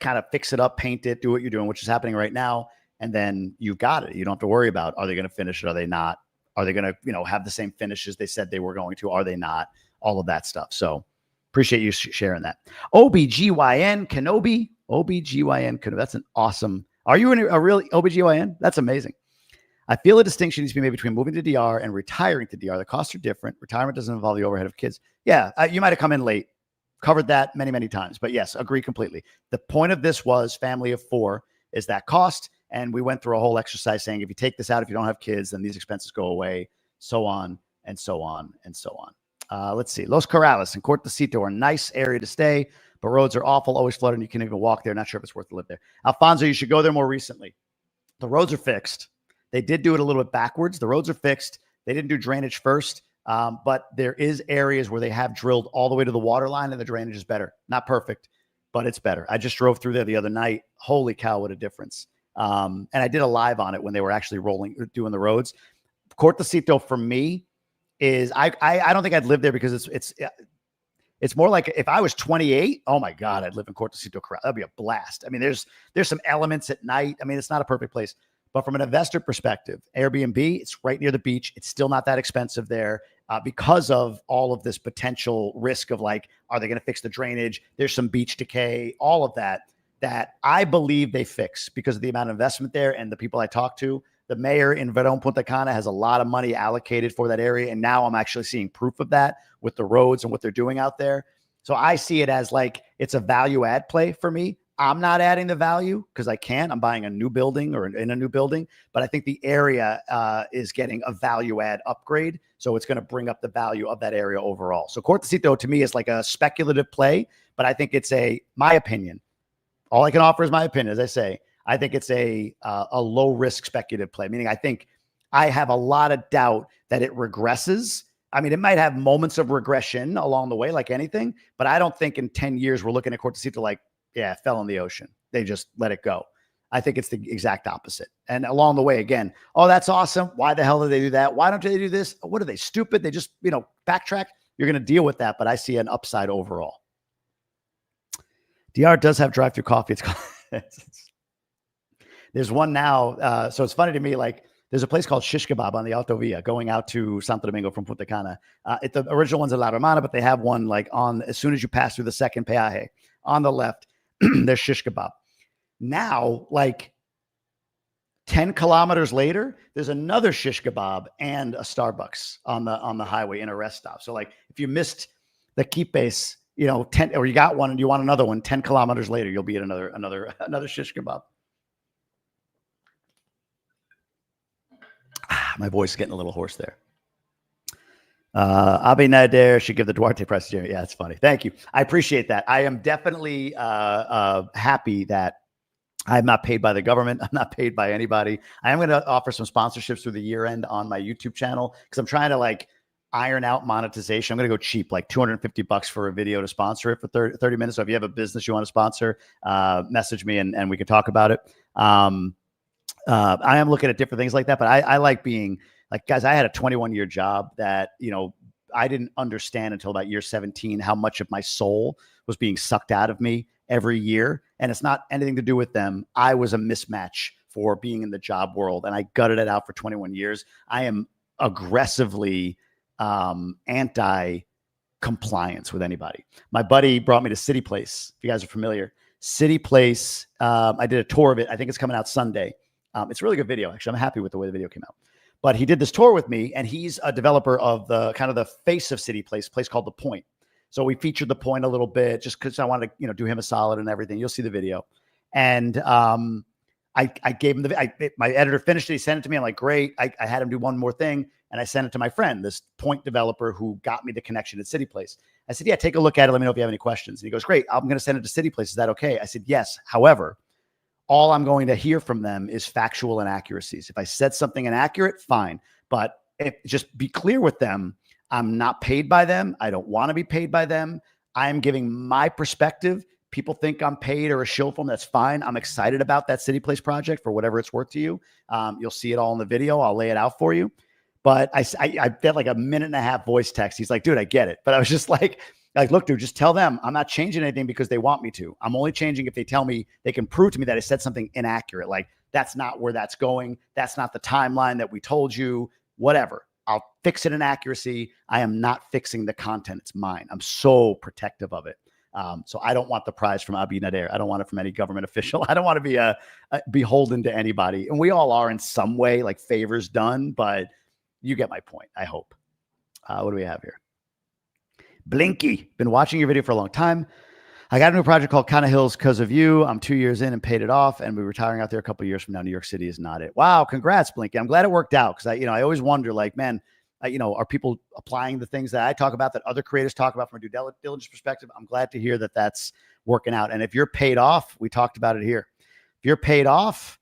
kind of fix it up, paint it, do what you're doing, which is happening right now. And then you've got it. You don't have to worry about, are they going to finish it? Are they not? Are they going to, have the same finishes they said they were going to? Are they not? All of that stuff. So appreciate you sharing that. OBGYN Kenobi. OBGYN Kenobi. That's an awesome. Are you a real OBGYN? That's amazing. I feel a distinction needs to be made between moving to DR and retiring to DR. The costs are different. Retirement doesn't involve the overhead of kids. Yeah, you might have come in late. Covered that many, many times. But yes, agree completely. The point of this was family of 4 is that cost. And we went through a whole exercise saying, if you take this out, if you don't have kids, then these expenses go away, so on and so on and so on. Let's see. Los Corrales and Cortecito are a nice area to stay, but roads are awful, always flooded, and you can't even walk there. Not sure if it's worth to live there. Alfonso, you should go there more recently. The roads are fixed. They did do it a little bit backwards. The roads are fixed. They didn't do drainage first, but there is areas where they have drilled all the way to the water line, and the drainage is better. Not perfect, but it's better. I just drove through there the other night. Holy cow, what a difference. And I did a live on it when they were actually doing the roads. Cortecito for me is, I don't think I'd live there because it's more like if I was 28, oh my God, I'd live in Cortecito. That'd be a blast. I mean, there's some elements at night. I mean, it's not a perfect place, but from an investor perspective, Airbnb, it's right near the beach. It's still not that expensive there because of all of this potential risk of like, are they going to fix the drainage? There's some beach decay, all of that I believe they fix because of the amount of investment there and the people I talk to. The mayor in Verón Punta Cana has a lot of money allocated for that area. And now I'm actually seeing proof of that with the roads and what they're doing out there. So I see it as like, it's a value add play for me. I'm not adding the value because I can't. I'm buying a new building or in a new building, but I think the area is getting a value add upgrade. So it's going to bring up the value of that area overall. So Cortecito to me is like a speculative play, but I think it's my opinion. All I can offer is my opinion. As I say, I think it's a low risk speculative play, meaning I think I have a lot of doubt that it regresses. I mean, it might have moments of regression along the way, like anything, but I don't think in 10 years we're looking at Cortecito like, yeah, it fell in the ocean. They just let it go. I think it's the exact opposite. And along the way, again, oh, that's awesome. Why the hell do they do that? Why don't they do this? What are they, stupid? They just, backtrack. You're going to deal with that, but I see an upside overall. DR does have drive-through coffee. It's called, there's one now. So it's funny to me, like there's a place called Shish Kebab on the Autovia going out to Santo Domingo from Punta Cana. The original one's in La Romana, but they have one like as soon as you pass through the second peaje on the left, there's Shish Kebab. Now, like 10 kilometers later, there's another Shish Kebab and a Starbucks on the highway in a rest stop. So like if you missed the kípes, 10, or you got one and you want another one, 10 kilometers later, you'll be at another Shish Kebab. My voice is getting a little hoarse there. Abi Nader should give the Duarte Prize. Yeah, it's funny. Thank you. I appreciate that. I am definitely happy that I'm not paid by the government. I'm not paid by anybody. I am going to offer some sponsorships through the year end on my YouTube channel because I'm trying to like iron out monetization. I'm going to go cheap, like $250 for a video to sponsor it for 30 minutes. So if you have a business you want to sponsor, message me and we can talk about it. I am looking at different things like that, but I like being like, guys, I had a 21-year job that, I didn't understand until about year 17 how much of my soul was being sucked out of me every year. And it's not anything to do with them. I was a mismatch for being in the job world and I gutted it out for 21 years. I am aggressively anti-compliance with anybody. My buddy brought me to City Place. If you guys are familiar, City Place. I did a tour of it. I think it's coming out Sunday. It's a really good video. Actually, I'm happy with the way the video came out. But he did this tour with me, and he's a developer of the kind of the face of City Place, a place called The Point. So we featured The Point a little bit just because I wanted to, do him a solid and everything. You'll see the video. And I gave him my editor finished it. He sent it to me. I'm like, great. I had him do one more thing. And I sent it to my friend, this Point developer who got me the connection at City Place. I said, yeah, take a look at it. Let me know if you have any questions. And he goes, great. I'm going to send it to City Place. Is that okay? I said, yes. However, all I'm going to hear from them is factual inaccuracies. If I said something inaccurate, fine. But just be clear with them. I'm not paid by them. I don't want to be paid by them. I am giving my perspective. People think I'm paid or a shill for them. That's fine. I'm excited about that City Place project for whatever it's worth to you. You'll see it all in the video. I'll lay it out for you. But I felt like a minute and a half voice text. He's like, dude, I get it. But I was just like, look, dude, just tell them I'm not changing anything because they want me to. I'm only changing if they tell me they can prove to me that I said something inaccurate. Like that's not where that's going. That's not the timeline that we told you, whatever. I'll fix an inaccuracy. I am not fixing the content. It's mine. I'm so protective of it. So I don't want the prize from Abi Nader. I don't want it from any government official. I don't want to be beholden to anybody. And we all are in some way, like favors done, but you get my point, I hope. What do we have here? Blinky, been watching your video for a long time. I got a new project called Cana Hills because of you. I'm 2 years in and paid it off, and we're retiring out there a couple of years from now. New York City is not it. Wow, congrats, Blinky. I'm glad it worked out because I always wonder, like, man, are people applying the things that I talk about that other creators talk about from a due diligence perspective? I'm glad to hear that that's working out. And if you're paid off, we talked about it here. If you're paid off,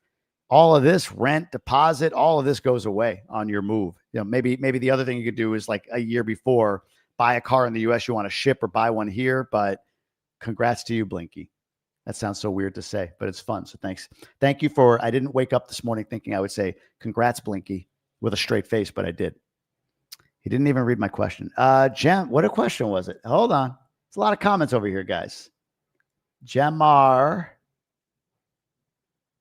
all of this rent, deposit, all of this goes away on your move. Maybe the other thing you could do is like a year before, buy a car in the US you want to ship or buy one here. But congrats to you, Blinky. That sounds so weird to say, but it's fun. So thanks. Thank you I didn't wake up this morning thinking I would say, congrats, Blinky, with a straight face, but I did. He didn't even read my question. Jem, what a question was it? Hold on. There's a lot of comments over here, guys. Jamar.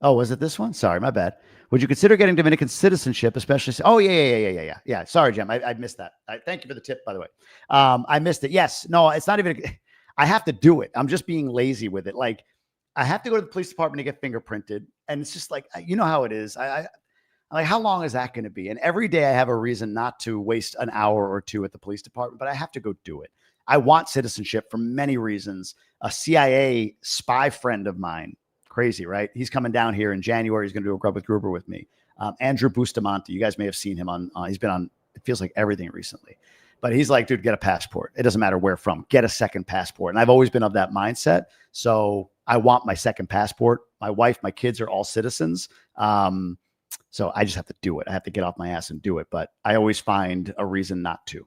Oh, was it this one? Sorry, my bad. Would you consider getting Dominican citizenship, especially? Oh, yeah. Sorry, Jem. I missed that. Thank you for the tip, by the way. I missed it. Yes. No, it's not even. I have to do it. I'm just being lazy with it. Like, I have to go to the police department to get fingerprinted. And it's just like, you know how it is. I'm like, how long is that going to be? And every day I have a reason not to waste an hour or two at the police department, but I have to go do it. I want citizenship for many reasons. A CIA spy friend of mine, crazy, right? He's coming down here in January. He's going to do a Grub with Gruber with me. Andrew Bustamante. You guys may have seen him on, he's been on, it feels like everything recently. But he's like, dude, get a passport. It doesn't matter where from. Get a second passport. And I've always been of that mindset. So I want my second passport. My wife, my kids are all citizens. So I just have to do it. I have to get off my ass and do it. But I always find a reason not to.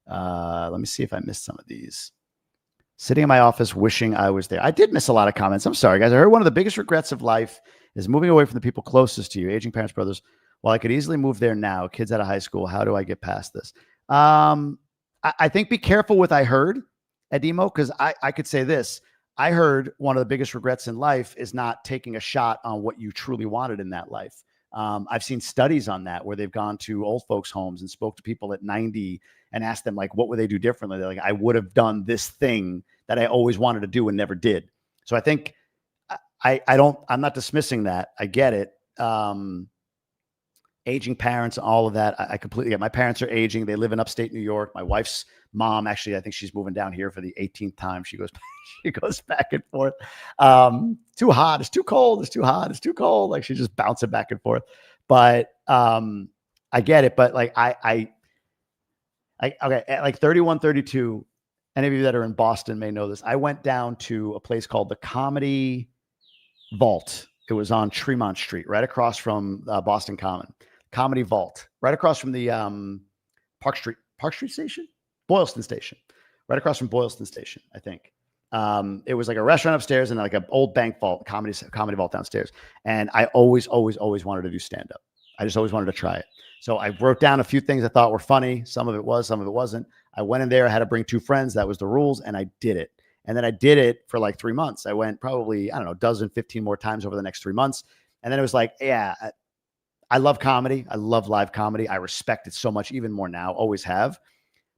Let me see if I missed some of these. Sitting in my office wishing I was there. I did miss a lot of comments. I'm sorry, guys. I heard one of the biggest regrets of life is moving away from the people closest to you, aging parents, brothers. While I could easily move there now, kids out of high school, how do I get past this? I think be careful with I heard, Edemo, because I could say this. I heard one of the biggest regrets in life is not taking a shot on what you truly wanted in that life. I've seen studies on that where they've gone to old folks' homes and spoke to people at 90 and asked them, like, what would they do differently? They're like, I would have done this thing that I always wanted to do and never did. So I think I'm not dismissing that. I get it. Aging parents, all of that. I completely get. My parents are aging. They live in upstate New York. My wife's mom, actually, I think she's moving down here for the 18th time. She goes back and forth. Too hot. It's too cold. It's too hot. It's too cold. Like she's just bouncing back and forth. But I get it. But like okay, at like 31, 32, any of you that are in Boston may know this. I went down to a place called the Comedy Vault. It was on Tremont Street, right across from Boston Common. Comedy Vault, right across from the Park Street Station, Boylston Station, right across from Boylston Station, I think. It was like a restaurant upstairs and like an old bank vault, comedy vault downstairs. And I always wanted to do stand up. I just always wanted to try it. So I wrote down a few things I thought were funny. Some of it was, some of it wasn't. I went in there. I had to bring 2 friends. That was the rules, and I did it. And then I did it for like 3 months. I went probably, I don't know, a dozen, 15 more times over the next 3 months. And then it was like, yeah, I love comedy. I love live comedy. I respect it so much, even more now, always have.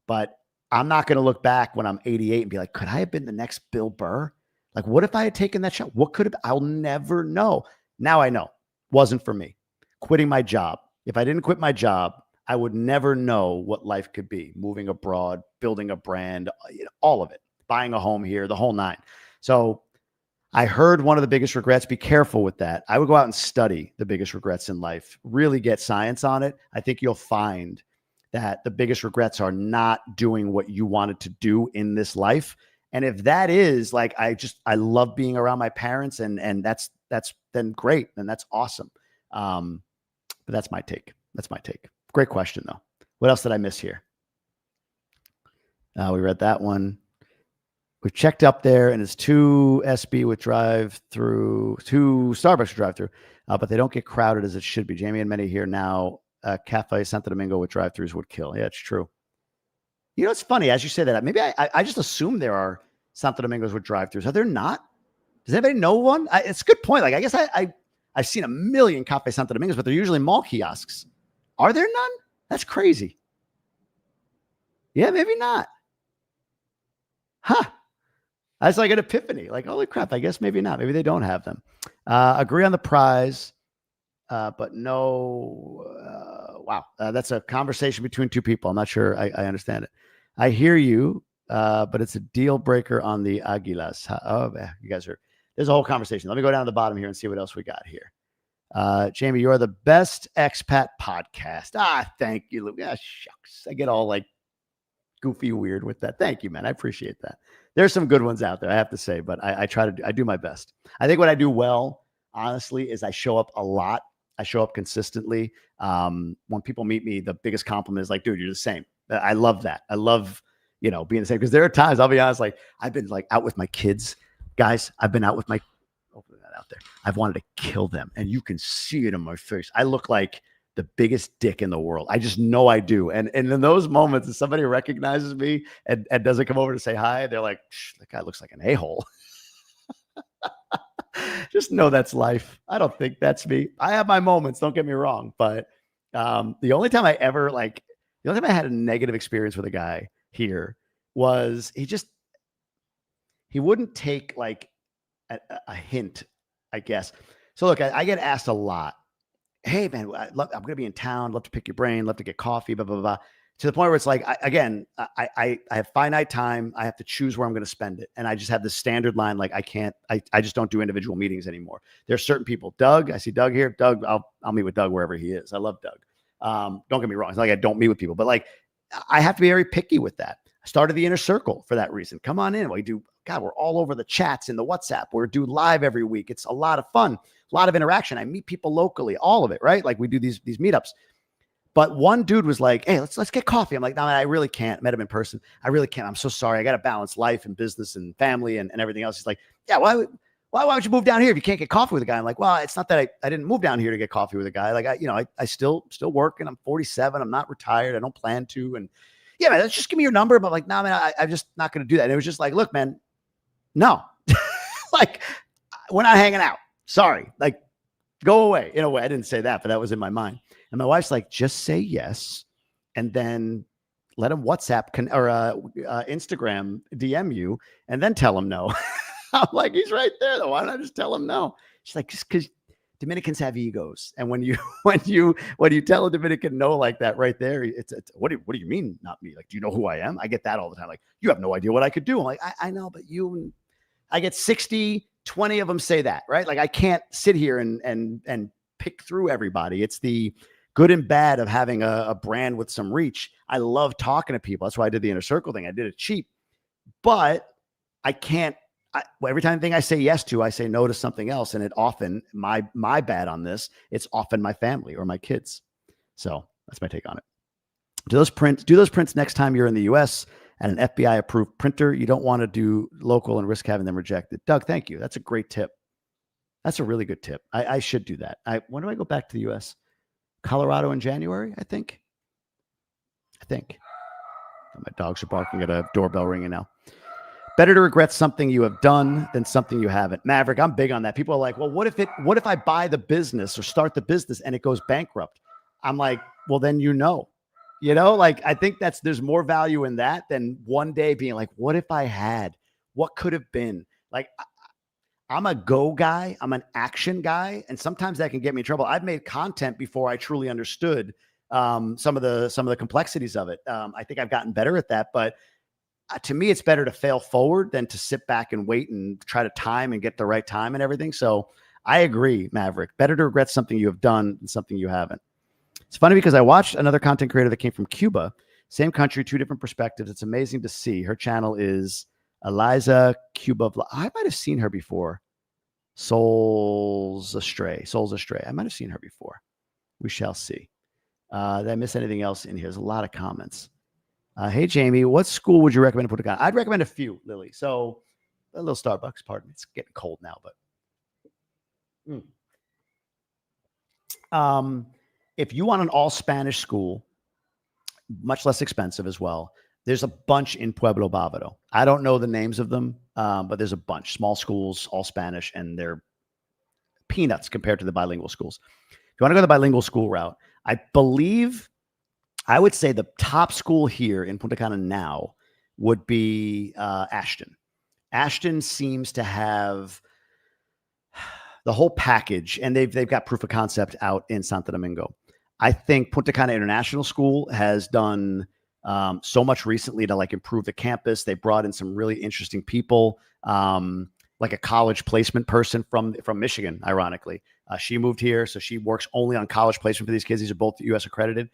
But I'm not going to look back when I'm 88 and be like, could I have been the next Bill Burr? Like, what if I had taken that shot? What could have, I'll never know. Now I know. Wasn't for me. Quitting my job. If I didn't quit my job, I would never know what life could be. Moving abroad, building a brand, all of it. Buying a home here, the whole 9. So I heard one of the biggest regrets, be careful with that. I would go out and study the biggest regrets in life, really get science on it. I think you'll find that the biggest regrets are not doing what you wanted to do in this life. And if that is like, I love being around my parents and that's then great. And that's awesome. But that's my take. That's my take. Great question though. What else did I miss here? We read that one. We checked up there and it's 2 SB with drive-through, 2 Starbucks with drive-through, but they don't get crowded as it should be. Jamie and many here now, Cafe Santo Domingo with drive-throughs would kill. Yeah, it's true. You know, it's funny as you say that. Maybe I just assume there are Santo Domingos with drive-throughs. Are there not? Does anybody know one? It's a good point. Like, I guess I've seen a million Cafe Santo Domingos, but they're usually mall kiosks. Are there none? That's crazy. Yeah, maybe not. Huh. That's like an epiphany. Like, holy crap, I guess maybe not. Maybe they don't have them. Agree on the prize, but no. Wow. That's a conversation between 2 people. I'm not sure I understand it. I hear you, but it's a deal breaker on the Aguilas. Oh, you guys are, there's a whole conversation. Let me go down to the bottom here and see what else we got here. Jamie, you're the best expat podcast. Thank you, Luke. Shucks. I get all like goofy weird with that. Thank you, man. I appreciate that. There's some good ones out there, I have to say, but I do my best. I think what I do well, honestly, is I show up a lot. I show up consistently. When people meet me, the biggest compliment is like, dude, you're the same. I love that. I love, being the same, because there are times, I'll be honest, like I've been like out with my kids, guys. I've been out with my, open that out there. I've wanted to kill them, and you can see it in my face. I look like the biggest dick in the world. I just know I do. And in those moments, if somebody recognizes me and doesn't come over to say hi, they're like, that guy looks like an a-hole. Just know that's life. I don't think that's me. I have my moments, don't get me wrong. But the only time I had a negative experience with a guy here was he wouldn't take like a hint, I guess. So look, I get asked a lot, hey man, I'm going to be in town. Love to pick your brain. Love to get coffee, blah, blah, blah. To the point where it's like, I have finite time. I have to choose where I'm going to spend it. And I just have this standard line. Like I just don't do individual meetings anymore. There's certain people, Doug, I see Doug here. Doug, I'll meet with Doug wherever he is. I love Doug. Don't get me wrong. It's not like I don't meet with people, but like, I have to be very picky with that. I started the inner circle for that reason. Come on in. We're all over the chats in the WhatsApp. We're do live every week. It's a lot of fun, a lot of interaction. I meet people locally, all of it, right? Like we do these meetups. But one dude was like, hey, let's get coffee. I'm like, no, man, I really can't. Met him in person. I really can't. I'm so sorry. I got to balance life and business and family and everything else. He's like, yeah, why would you move down here if you can't get coffee with a guy? I'm like, well, it's not that I didn't move down here to get coffee with a guy. Like I still work and I'm 47. I'm not retired. I don't plan to. And yeah, man, let's just give me your number. But I'm like, no, man, I'm just not going to do that. And it was just like, look, man, no, like we're not hanging out. Sorry. Like go away. In a way, I didn't say that, but that was in my mind. And my wife's like, just say yes. And then let him WhatsApp or Instagram DM you and then tell him no. I'm like, he's right there though. Why don't I just tell him no? She's like, just because Dominicans have egos. And when you tell a Dominican no like that right there, it's what do you mean not me? Like, do you know who I am? I get that all the time. Like, you have no idea what I could do. I'm like, I know, but I get 20 of them say that, right? Like I can't sit here and pick through everybody. It's the good and bad of having a brand with some reach. I love talking to people. That's why I did the inner circle thing. I did it cheap, but I can't, every time I say yes to, I say no to something else. And it often, my bad on this, it's often my family or my kids. So that's my take on it. Do those prints next time you're in the US at an FBI approved printer. You don't want to do local and risk having them rejected. Doug, thank you. That's a great tip. That's a really good tip. I should do that. When do I go back to the US? Colorado in January, I think. My dogs are barking at a doorbell ringing now. Better to regret something you have done than something you haven't. Maverick, I'm big on that. People are like, well, what if I buy the business or start the business and it goes bankrupt? I'm like, well, then like I think there's more value in that than one day being like, what if I had? What could have been? Like, I'm a go guy. I'm an action guy. And sometimes that can get me in trouble. I've made content before I truly understood some of the complexities of it. I think I've gotten better at that. But to me, it's better to fail forward than to sit back and wait and try to time and get the right time and everything. So I agree, Maverick. Better to regret something you have done than something you haven't. It's funny because I watched another content creator that came from Cuba. Same country, two different perspectives. It's amazing to see. Her channel is Eliza Cuba. I might have seen her before. Souls Astray. I might have seen her before. We shall see. Did I miss anything else in here? There's a lot of comments. Hey, Jamie, what school would you recommend to Punta Cana? I'd recommend a few, Lily. So a little Starbucks, pardon me. It's getting cold now, but if you want an all Spanish school, much less expensive as well, there's a bunch in Pueblo Bávaro. I don't know the names of them, but there's a bunch. Small schools, all Spanish, and they're peanuts compared to the bilingual schools. If you want to go the bilingual school route, I would say the top school here in Punta Cana now would be Ashton. Ashton seems to have the whole package, and they've got proof of concept out in Santo Domingo. I think Punta Cana International School has done so much recently to like improve the campus. They brought in some really interesting people, like a college placement person from Michigan, ironically. She moved here, so she works only on college placement for these kids. These are both US accredited.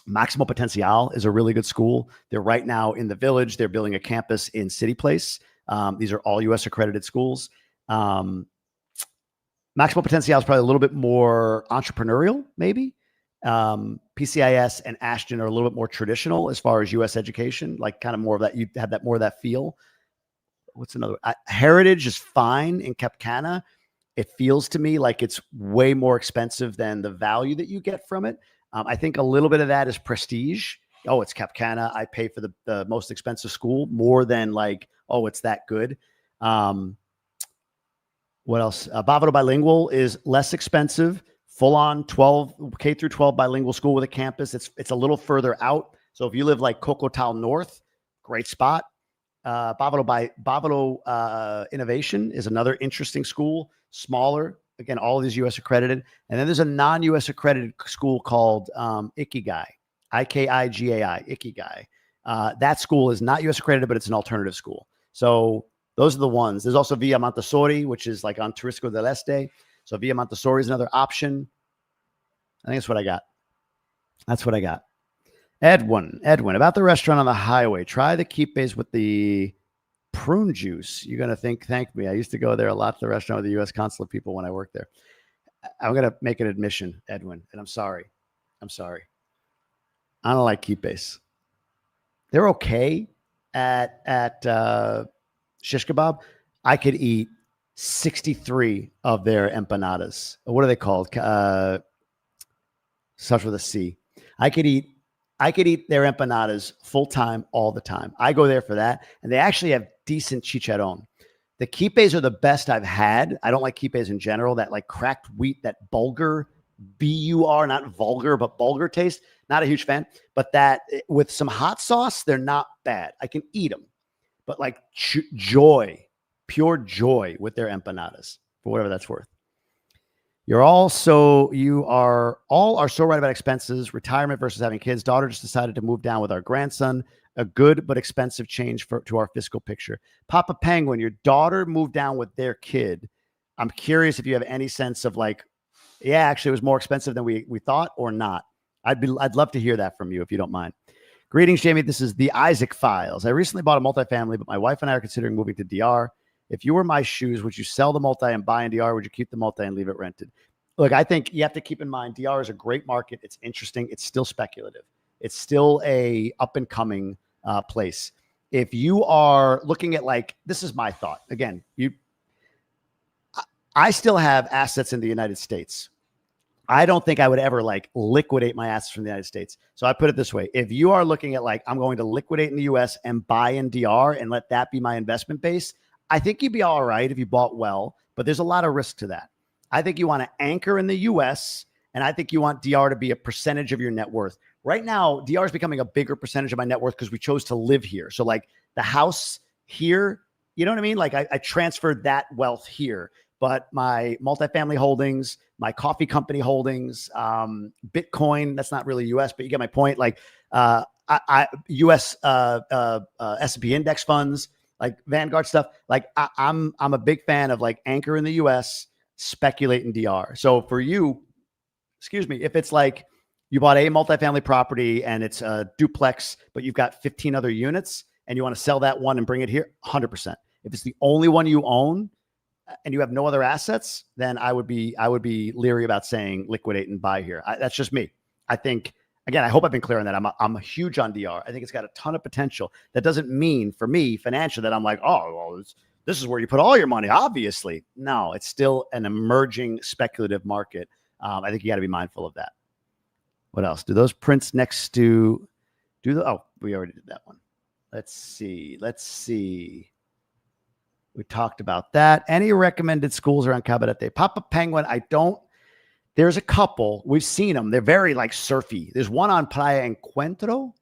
Maximo Potencial is a really good school. They're right now in the Village. They're building a campus in City Place. These are all US accredited schools. Maximo Potencial is probably a little bit more entrepreneurial, maybe. PCIS and Ashton are a little bit more traditional as far as US education, like kind of more of that. You have that more of that feel. What's another? Heritage is fine in Cap Cana. It feels to me like it's way more expensive than the value that you get from it. I think a little bit of that is prestige. Oh, it's Cap Cana. I pay for the most expensive school more than like, oh, it's that good. What else? Bávaro Bilingual is less expensive. Full on 12 K through 12 bilingual school with a campus. It's a little further out. So if you live like Cocotal North, great spot. Bávaro Innovation is another interesting school, smaller. Again, all of these US accredited. And then there's a non-US accredited school called Ikigai, Ikigai, Ikigai. That school is not US accredited, but it's an alternative school. So those are the ones. There's also Villa Montessori, which is like on Turisco del Este. So Villa Montessori is another option. I think that's what I got. Edwin, about the restaurant on the highway. Try the kípes with the prune juice. You're going to thank me. I used to go there a lot to the restaurant with the U.S. consulate people when I worked there. I'm going to make an admission, Edwin, and I'm sorry. I don't like kípes. They're okay at shish kebab. I could eat 63 of their empanadas. What are they called? Starts with a C. I could eat their empanadas full time all the time. I go there for that. And they actually have decent chicharron. The kípes are the best I've had. I don't like kípes in general. That like cracked wheat, that bulgur, B-U-R, not vulgar, but bulgur taste. Not a huge fan. But that with some hot sauce, they're not bad. I can eat them. But like joy, pure joy with their empanadas, for whatever that's worth. You are all so right about expenses, retirement versus having kids. Daughter just decided to move down with our grandson. A good but expensive change to our fiscal picture. Papa Penguin, your daughter moved down with their kid. I'm curious if you have any sense of like, yeah, actually it was more expensive than we thought or not. I'd love to hear that from you if you don't mind. Greetings, Jamie. This is the Isaac Files. I recently bought a multifamily, but my wife and I are considering moving to DR. If you were my shoes, would you sell the multi and buy in DR? Would you keep the multi and leave it rented? Look, I think you have to keep in mind, DR is a great market. It's interesting. It's still speculative. It's still a up and coming place. If you are looking at like, this is my thought. Again, I still have assets in the United States. I don't think I would ever like liquidate my assets from the United States. So I put it this way. If you are looking at like, I'm going to liquidate in the US and buy in DR and let that be my investment base, I think you'd be all right if you bought well, but there's a lot of risk to that. I think you want to anchor in the US, and I think you want DR to be a percentage of your net worth. Right now, DR is becoming a bigger percentage of my net worth because we chose to live here. So like the house here, you know what I mean? Like I transferred that wealth here, but my multifamily holdings, my coffee company holdings, Bitcoin, that's not really US, but you get my point. Like US S&P index funds, like Vanguard stuff. Like I'm a big fan of like anchor in the US, speculate in DR. So for you, excuse me, if it's like you bought a multifamily property and it's a duplex, but you've got 15 other units and you want to sell that one and bring it here, 100%. If it's the only one you own and you have no other assets, then I would be leery about saying liquidate and buy here. That's just me. I think, again, I hope I've been clear on that. I'm huge on DR. I think it's got a ton of potential. That doesn't mean for me financially that I'm like, oh, well, this is where you put all your money. Obviously, no, it's still an emerging speculative market. I think you got to be mindful of that. What else? Do those prints next to oh, we already did that one. Let's see. We talked about that. Any recommended schools around Cabarete? Papa Penguin, there's a couple. We've seen them. They're very like surfy. There's one on Playa Encuentro.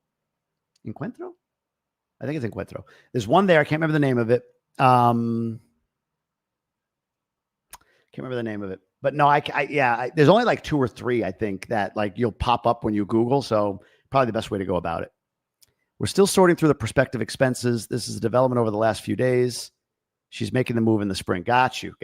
I think it's Encuentro. There's one there. I can't remember the name of it. But no, there's only like 2 or 3, I think, that like you'll pop up when you Google. So probably the best way to go about it. We're still sorting through the prospective expenses. This is a development over the last few days. She's making the move in the spring. Got you.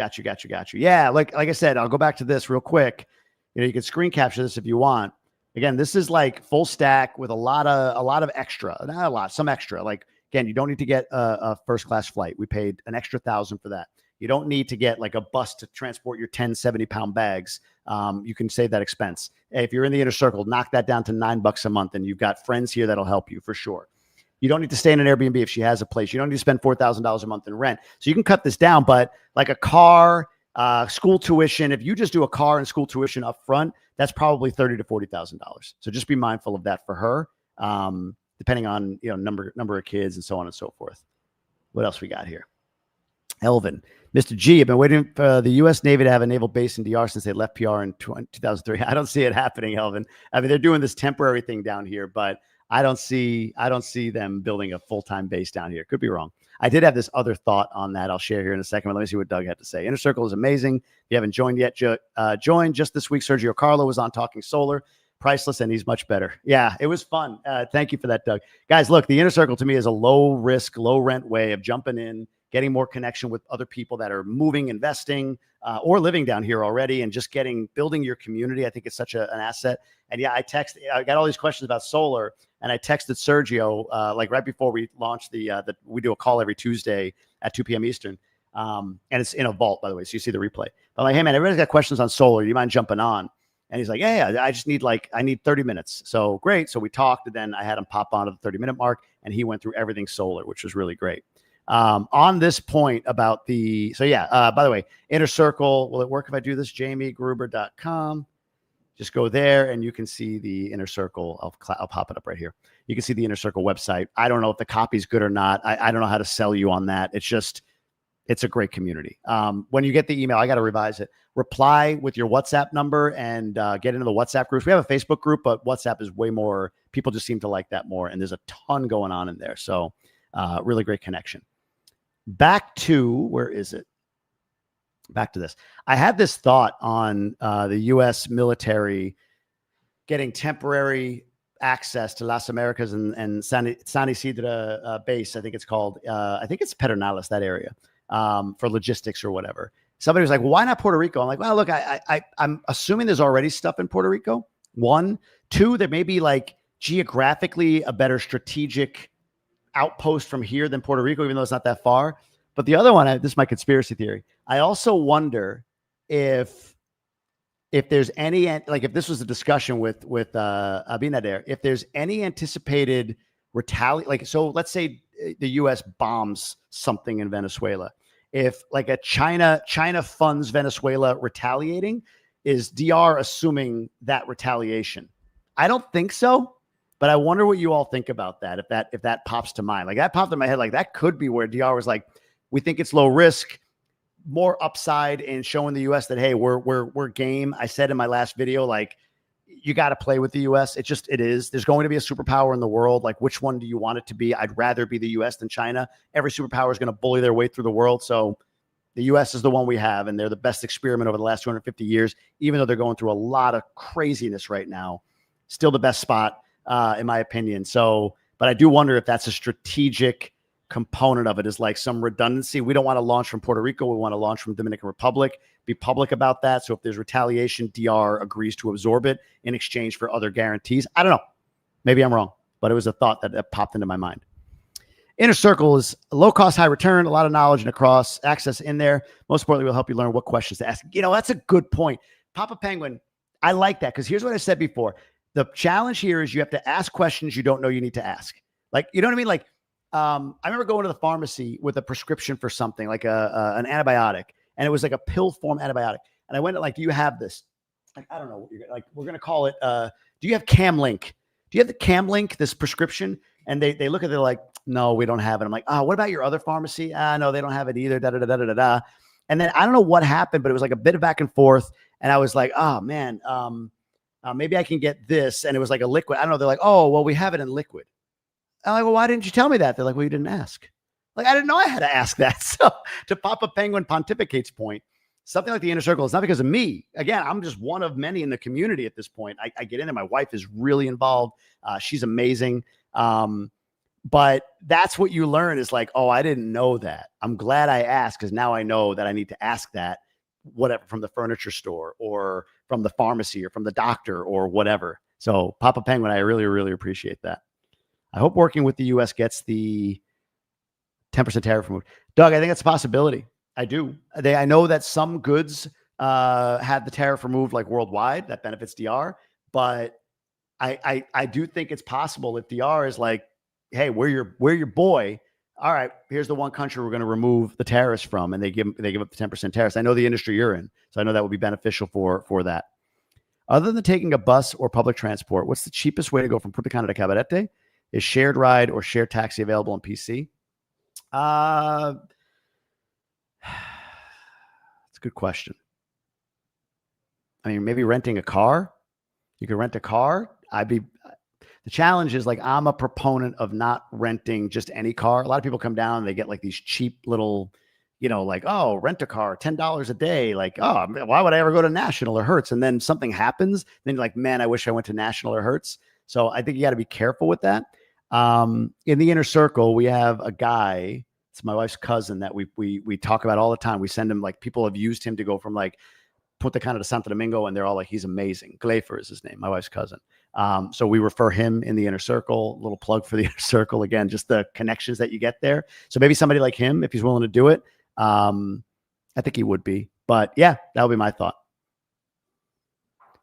Yeah. Like I said, I'll go back to this real quick. You can screen capture this if you want. Again, this is like full stack with a lot of extra, not a lot, some extra. Like, again, you don't need to get a first class flight. We paid an extra $1,000 for that. You don't need to get like a bus to transport your 10 70-pound bags. You can save that expense. If you're in the inner circle, knock that down to $9 a month, and you've got friends here that'll help you for sure. You don't need to stay in an Airbnb if she has a place. You don't need to spend $4,000 a month in rent. So you can cut this down, but like a car, school tuition, if you just do a car and school tuition up front, that's probably $30,000 to $40,000. So just be mindful of that for her, depending on number of kids and so on and so forth. What else we got here? Elvin, Mr. G, I've been waiting for the U.S. Navy to have a naval base in DR since they left PR in 2003. I don't see it happening, Elvin. I mean, they're doing this temporary thing down here, but I don't see them building a full-time base down here. Could be wrong. I did have this other thought on that. I'll share here in a second, but let me see what Doug had to say. Inner Circle is amazing. If you haven't joined yet, join. Just this week, Sergio Carlo was on Talking Solar. Priceless, and he's much better. Yeah, it was fun. Thank you for that, Doug. Guys, look, the Inner Circle to me is a low-risk, low-rent way of jumping in, getting more connection with other people that are moving, investing, or living down here already, and just building your community. I think it's such an asset. And yeah, I got all these questions about solar, and I texted Sergio like right before we launched we do a call every Tuesday at 2 p.m. Eastern. And it's in a vault, by the way, so you see the replay. But I'm like, hey man, everybody's got questions on solar. Do you mind jumping on? And he's like, yeah, I just need I need 30 minutes. So great. So we talked, and then I had him pop on to the 30-minute mark, and he went through everything solar, which was really great. On this point about by the way, Inner Circle, will it work if I do this? jamiegruber.com. Just go there and you can see the Inner Circle. I'll pop it up right here. You can see the Inner Circle website. I don't know if the copy's good or not. I don't know how to sell you on that. It's a great community. When you get the email, I got to revise it. Reply with your WhatsApp number and get into the WhatsApp groups. We have a Facebook group, but WhatsApp is way more. People just seem to like that more. And there's a ton going on in there. So really great connection. Back to, where is it? Back to this. I had this thought on the U.S. military getting temporary access to Las Americas and San Isidro base. I think it's called. I think it's Pedernales, that area, for logistics or whatever. Somebody was like, well, why not Puerto Rico? I'm like, well, look, I'm assuming there's already stuff in Puerto Rico. 1, 2, there may be like geographically a better strategic outpost from here than Puerto Rico, even though it's not that far. But the other one, this is my conspiracy theory. I also wonder if there's any, like if this was a discussion with Abinader, if there's any anticipated like, so let's say the U.S. bombs something in Venezuela. If like China funds Venezuela retaliating, is DR assuming that retaliation? I don't think so, but I wonder what you all think about that. If that pops to mind, like that popped in my head, like that could be where DR was like, we think it's low risk, more upside in showing the U.S. that, hey, we're game. I said in my last video, like, you got to play with the U.S. It is. There's going to be a superpower in the world. Like, which one do you want it to be? I'd rather be the U.S. than China. Every superpower is going to bully their way through the world. So the U.S. is the one we have, and they're the best experiment over the last 250 years, even though they're going through a lot of craziness right now. Still the best spot, in my opinion. So, but I do wonder if that's a strategic component of it, is like some redundancy. We don't want to launch from Puerto Rico. We want to launch from Dominican Republic, be public about that. So if there's retaliation, DR agrees to absorb it in exchange for other guarantees. I don't know. Maybe I'm wrong, but it was a thought that popped into my mind. Inner Circle is a low cost, high return, a lot of knowledge and across access in there. Most importantly, will help you learn what questions to ask. You know, that's a good point. Papa Penguin, I like that, because here's what I said before. The challenge here is you have to ask questions you don't know you need to ask. Like, you know what I mean? Like, I remember going to the pharmacy with a prescription for something like an antibiotic, and it was like a pill form antibiotic. And I went like, do you have this? Like, I don't know what you're like. We're going to call it. Do you have Camlink? Do you have the Camlink, this prescription? And they look at it, they're like, no, we don't have it. I'm like, what about your other pharmacy? No, they don't have it either. Da, da, da, da, da, da. And then I don't know what happened, but it was like a bit of back and forth. And I was like, oh man, maybe I can get this. And it was like a liquid. I don't know. They're like, oh, well, we have it in liquid. I'm like, well, why didn't you tell me that? They're like, well, you didn't ask. Like, I didn't know I had to ask that. So to Papa Penguin Pontificate's point, something like the Inner Circle is not because of me. Again, I'm just one of many in the community at this point. I get in there. My wife is really involved. She's amazing. But that's what you learn is like, oh, I didn't know that. I'm glad I asked, because now I know that I need to ask that, whatever, from the furniture store or from the pharmacy or from the doctor or whatever. So Papa Penguin, I really, really appreciate that. I hope working with the U.S. gets the 10% tariff removed. Doug, I think that's a possibility. I do. I know that some goods had the tariff removed like worldwide. That benefits DR. But I do think it's possible if DR is like, hey, we're your boy. All right, here's the one country we're going to remove the tariffs from, and they give up the 10% tariffs. I know the industry you're in, so I know that would be beneficial for that. Other than taking a bus or public transport, what's the cheapest way to go from Punta Cana to Cabarete? Is shared ride or shared taxi available on PC? It's a good question. I mean, maybe renting a car. You could rent a car. The challenge is, like, I'm a proponent of not renting just any car. A lot of people come down and they get like these cheap little, like, oh, rent a car, $10 a day. Like, oh, why would I ever go to National or Hertz? And then something happens. Then you're like, man, I wish I went to National or Hertz. So I think you got to be careful with that. In the Inner Circle, we have a guy, it's my wife's cousin, that we talk about all the time. We send him, like, people have used him to go from like Punta Cana to Santo Domingo, and they're all like, he's amazing. Glafer is his name, my wife's cousin. So we refer him in the Inner Circle. Little plug for the Inner Circle. Again, just the connections that you get there. So maybe somebody like him, if he's willing to do it, I think he would be. But yeah, that would be my thought.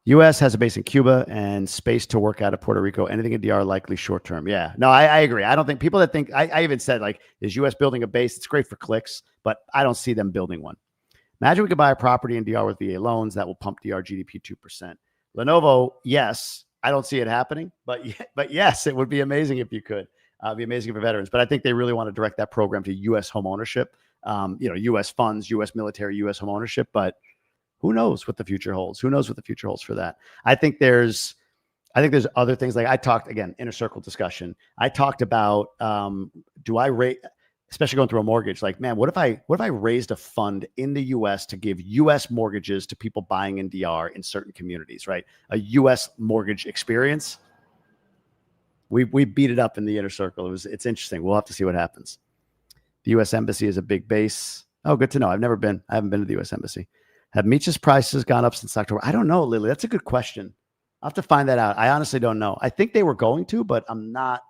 U.S. has a base in Cuba and space to work out of Puerto Rico. Anything in DR likely short term. Yeah, no, I agree. I don't think people that think I even said like, is U.S. building a base? It's great for clicks, but I don't see them building one. Imagine we could buy a property in DR with VA loans that will pump DR GDP 2%. Lenovo, yes, I don't see it happening, but yes, it would be amazing if you could. It'd be amazing for veterans, but I think they really want to direct that program to U.S. home ownership. U.S. funds, U.S. military, U.S. home ownership, but who knows what the future holds? Who knows what the future holds for that? I think there's other things. Like I talked again, inner circle discussion. I talked about do I rate, especially going through a mortgage, like, man, what if I raised a fund in the US to give US mortgages to people buying in DR in certain communities, right? A US mortgage experience. We beat it up in the inner circle. It's interesting. We'll have to see what happens. The US Embassy is a big base. Oh, good to know. I haven't been to the US Embassy. Have Meech's prices gone up since October? I don't know, Lily. That's a good question. I'll have to find that out. I honestly don't know. I think they were going to, but I'm not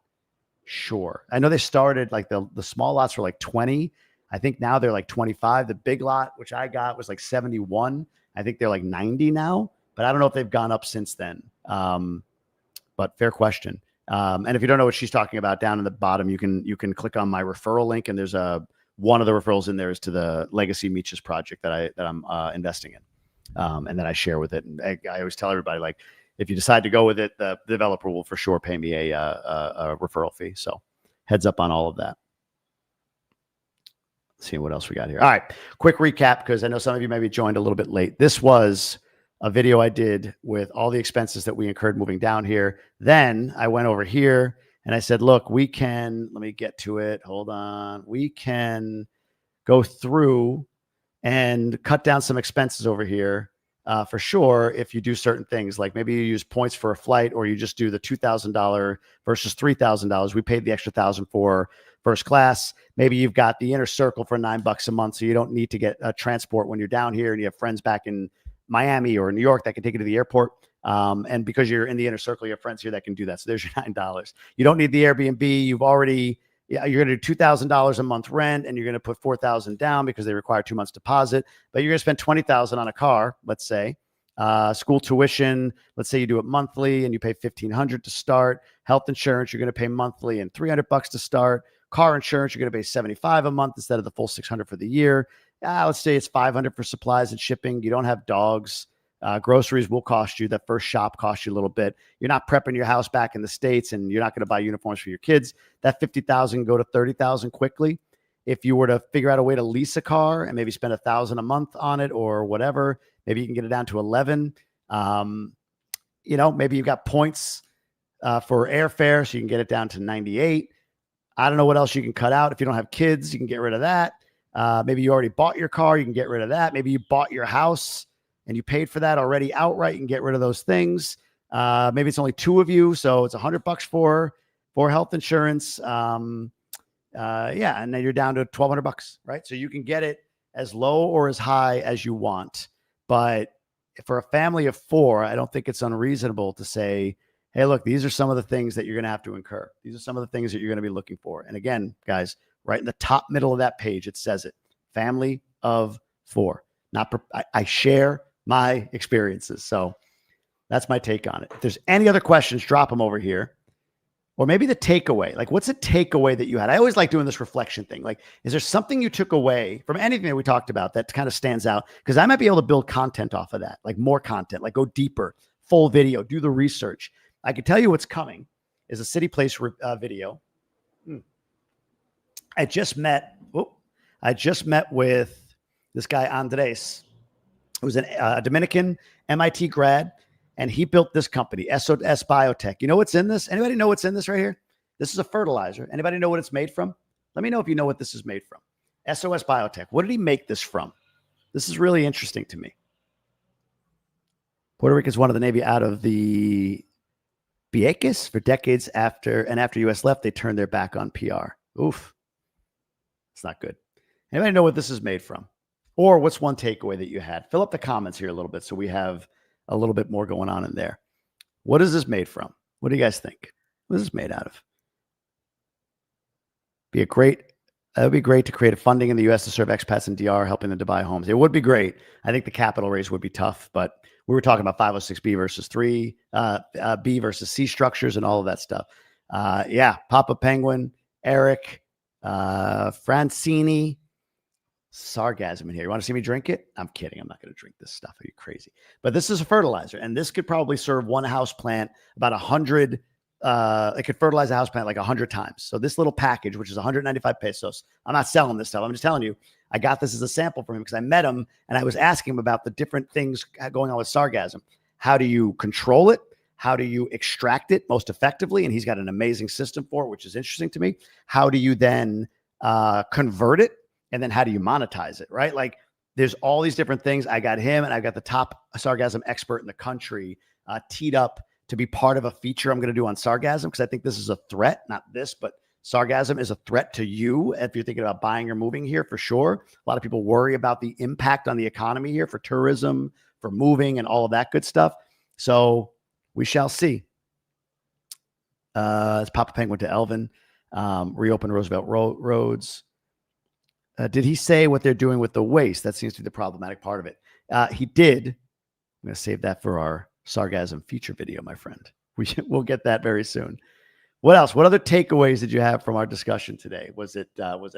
sure. I know they started like the small lots were like 20. I think now they're like 25. The big lot, which I got, was like 71. I think they're like 90 now, but I don't know if they've gone up since then. But fair question. And if you don't know what she's talking about, down in the bottom, you can click on my referral link, and there's one of the referrals in there is to the Legacy Meech's project that I'm investing in, and that I share with it. And I always tell everybody, like, if you decide to go with it, the developer will for sure pay me a referral fee. So heads up on all of that. Let's see what else we got here. All right, quick recap, because I know some of you maybe joined a little bit late. This was a video I did with all the expenses that we incurred moving down here. Then I went over here and I said, look, let me get to it. Hold on. We can go through and cut down some expenses over here for sure. If you do certain things, like maybe you use points for a flight, or you just do the $2,000 versus $3,000. We paid the extra $1,000 for first class. Maybe you've got the inner circle for $9 a month, so you don't need to get a transport when you're down here, and you have friends back in Miami or New York that can take you to the airport. And because you're in the inner circle, you have friends here that can do that. So there's your $9. You don't need the Airbnb. You're going to do $2,000 a month rent, and you're going to put $4,000 down because they require 2 months deposit, but you're going to spend $20,000 on a car, let's say. School tuition, let's say you do it monthly and you pay $1,500 to start. Health insurance, you're going to pay monthly and $300 to start. Car insurance, you're going to pay $75 a month instead of the full $600 for the year. Let's say it's $500 for supplies and shipping. You don't have dogs. Groceries will cost you. That first shop costs you a little bit. You're not prepping your house back in the States, and you're not going to buy uniforms for your kids. That $50,000 can go to $30,000 quickly. If you were to figure out a way to lease a car and maybe spend $1,000 a month on it or whatever, maybe you can get it down to 11. Maybe you've got points for airfare, so you can get it down to 98. I don't know what else you can cut out. If you don't have kids, you can get rid of that. Maybe you already bought your car, you can get rid of that. Maybe you bought your house and you paid for that already outright, you can get rid of those things. Maybe it's only two of you, so it's $100 for health insurance. And then you're down to $1,200, right? So you can get it as low or as high as you want. But for a family of four, I don't think it's unreasonable to say, hey, look, these are some of the things that you're going to have to incur. These are some of the things that you're going to be looking for. And again, guys, right in the top middle of that page, it says it. Family of four. I share my experiences. So that's my take on it. If there's any other questions, drop them over here. Or maybe the takeaway. Like, what's a takeaway that you had? I always like doing this reflection thing. Like, is there something you took away from anything that we talked about that kind of stands out? Because I might be able to build content off of that, like more content, like go deeper, full video, do the research. I can tell you what's coming is a City Place video. I just met with this guy, Andres, who's a Dominican MIT grad, and he built this company, SOS Biotech. You know what's in this? Anybody know what's in this right here? This is a fertilizer. Anybody know what it's made from? Let me know if you know what this is made from. SOS Biotech. What did he make this from? This is really interesting to me. Puerto Rico is one of the Navy out of the PCIS for decades after U.S. left, they turned their back on PR. Oof. It's not good. Anybody know what this is made from? Or what's one takeaway that you had? Fill up the comments here a little bit so we have a little bit more going on in there. What is this made from? What do you guys think? What is this made out of? That would be great to create a funding in the U.S. to serve expats in DR, helping them to buy homes. It would be great. I think the capital raise would be tough, but We were talking about 506B versus B versus C structures and all of that stuff. Yeah, Papa Penguin, Eric, Francini, sargasm in here. You want to see me drink it? I'm kidding. I'm not going to drink this stuff. Are you crazy? But this is a fertilizer, and this could probably serve one house plant about 100. It could fertilize a house plant like 100 times. So this little package, which is 195 pesos, I'm not selling this stuff. I'm just telling you, I got this as a sample from him because I met him and I was asking him about the different things going on with sargassum. How do you control it? How do you extract it most effectively? And he's got an amazing system for it, which is interesting to me. How do you then convert it? And then how do you monetize it, right? Like there's all these different things. I got him and I got the top sargassum expert in the country teed up to be part of a feature I'm going to do on sargassum because I think this is a threat, not this, but sargassum is a threat to you if you're thinking about buying or moving here for sure. A lot of people worry about the impact on the economy here for tourism, for moving and all of that good stuff. So we shall see. It's Papa Penguin to Elvin. Reopen Roosevelt roads. Did he say what they're doing with the waste? That seems to be the problematic part of it. He did. I'm going to save that for our sargassum feature video, my friend. We'll get that very soon. What else? What other takeaways did you have from our discussion today? Was it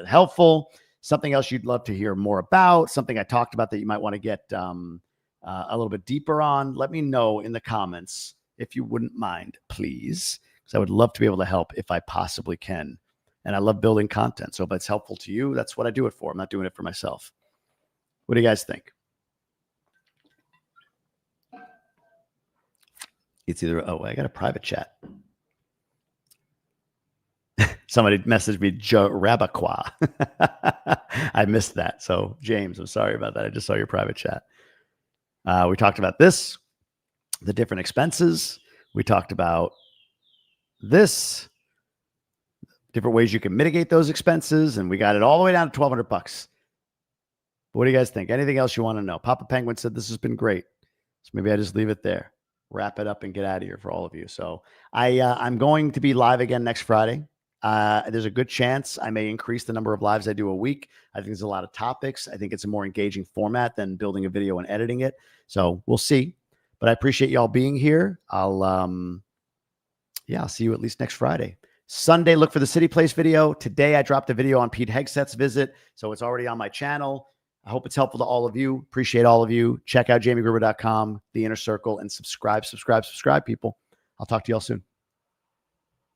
helpful? Something else you'd love to hear more about? Something I talked about that you might want to get a little bit deeper on? Let me know in the comments if you wouldn't mind, please, because I would love to be able to help if I possibly can. And I love building content. So if it's helpful to you, that's what I do it for. I'm not doing it for myself. What do you guys think? It's either, oh, I got a private chat. Somebody messaged me, Harabacoa. I missed that. So, James, I'm sorry about that. I just saw your private chat. We talked about this, the different expenses. We talked about this, different ways you can mitigate those expenses. And we got it all the way down to $1,200. What do you guys think? Anything else you want to know? Papa Penguin said this has been great. So maybe I just leave it there, wrap it up and get out of here for all of you. So I'm going to be live again next Friday. There's a good chance I may increase the number of lives I do a week. I think there's a lot of topics. I think it's a more engaging format than building a video and editing it. So we'll see. But I appreciate y'all being here. I'll see you at least next Friday. Sunday, look for the City Place video. Today, I dropped a video on Pete Hegseth's visit, so it's already on my channel. I hope it's helpful to all of you. Appreciate all of you. Check out jamiegruber.com, The Inner Circle, and subscribe, people. I'll talk to y'all soon.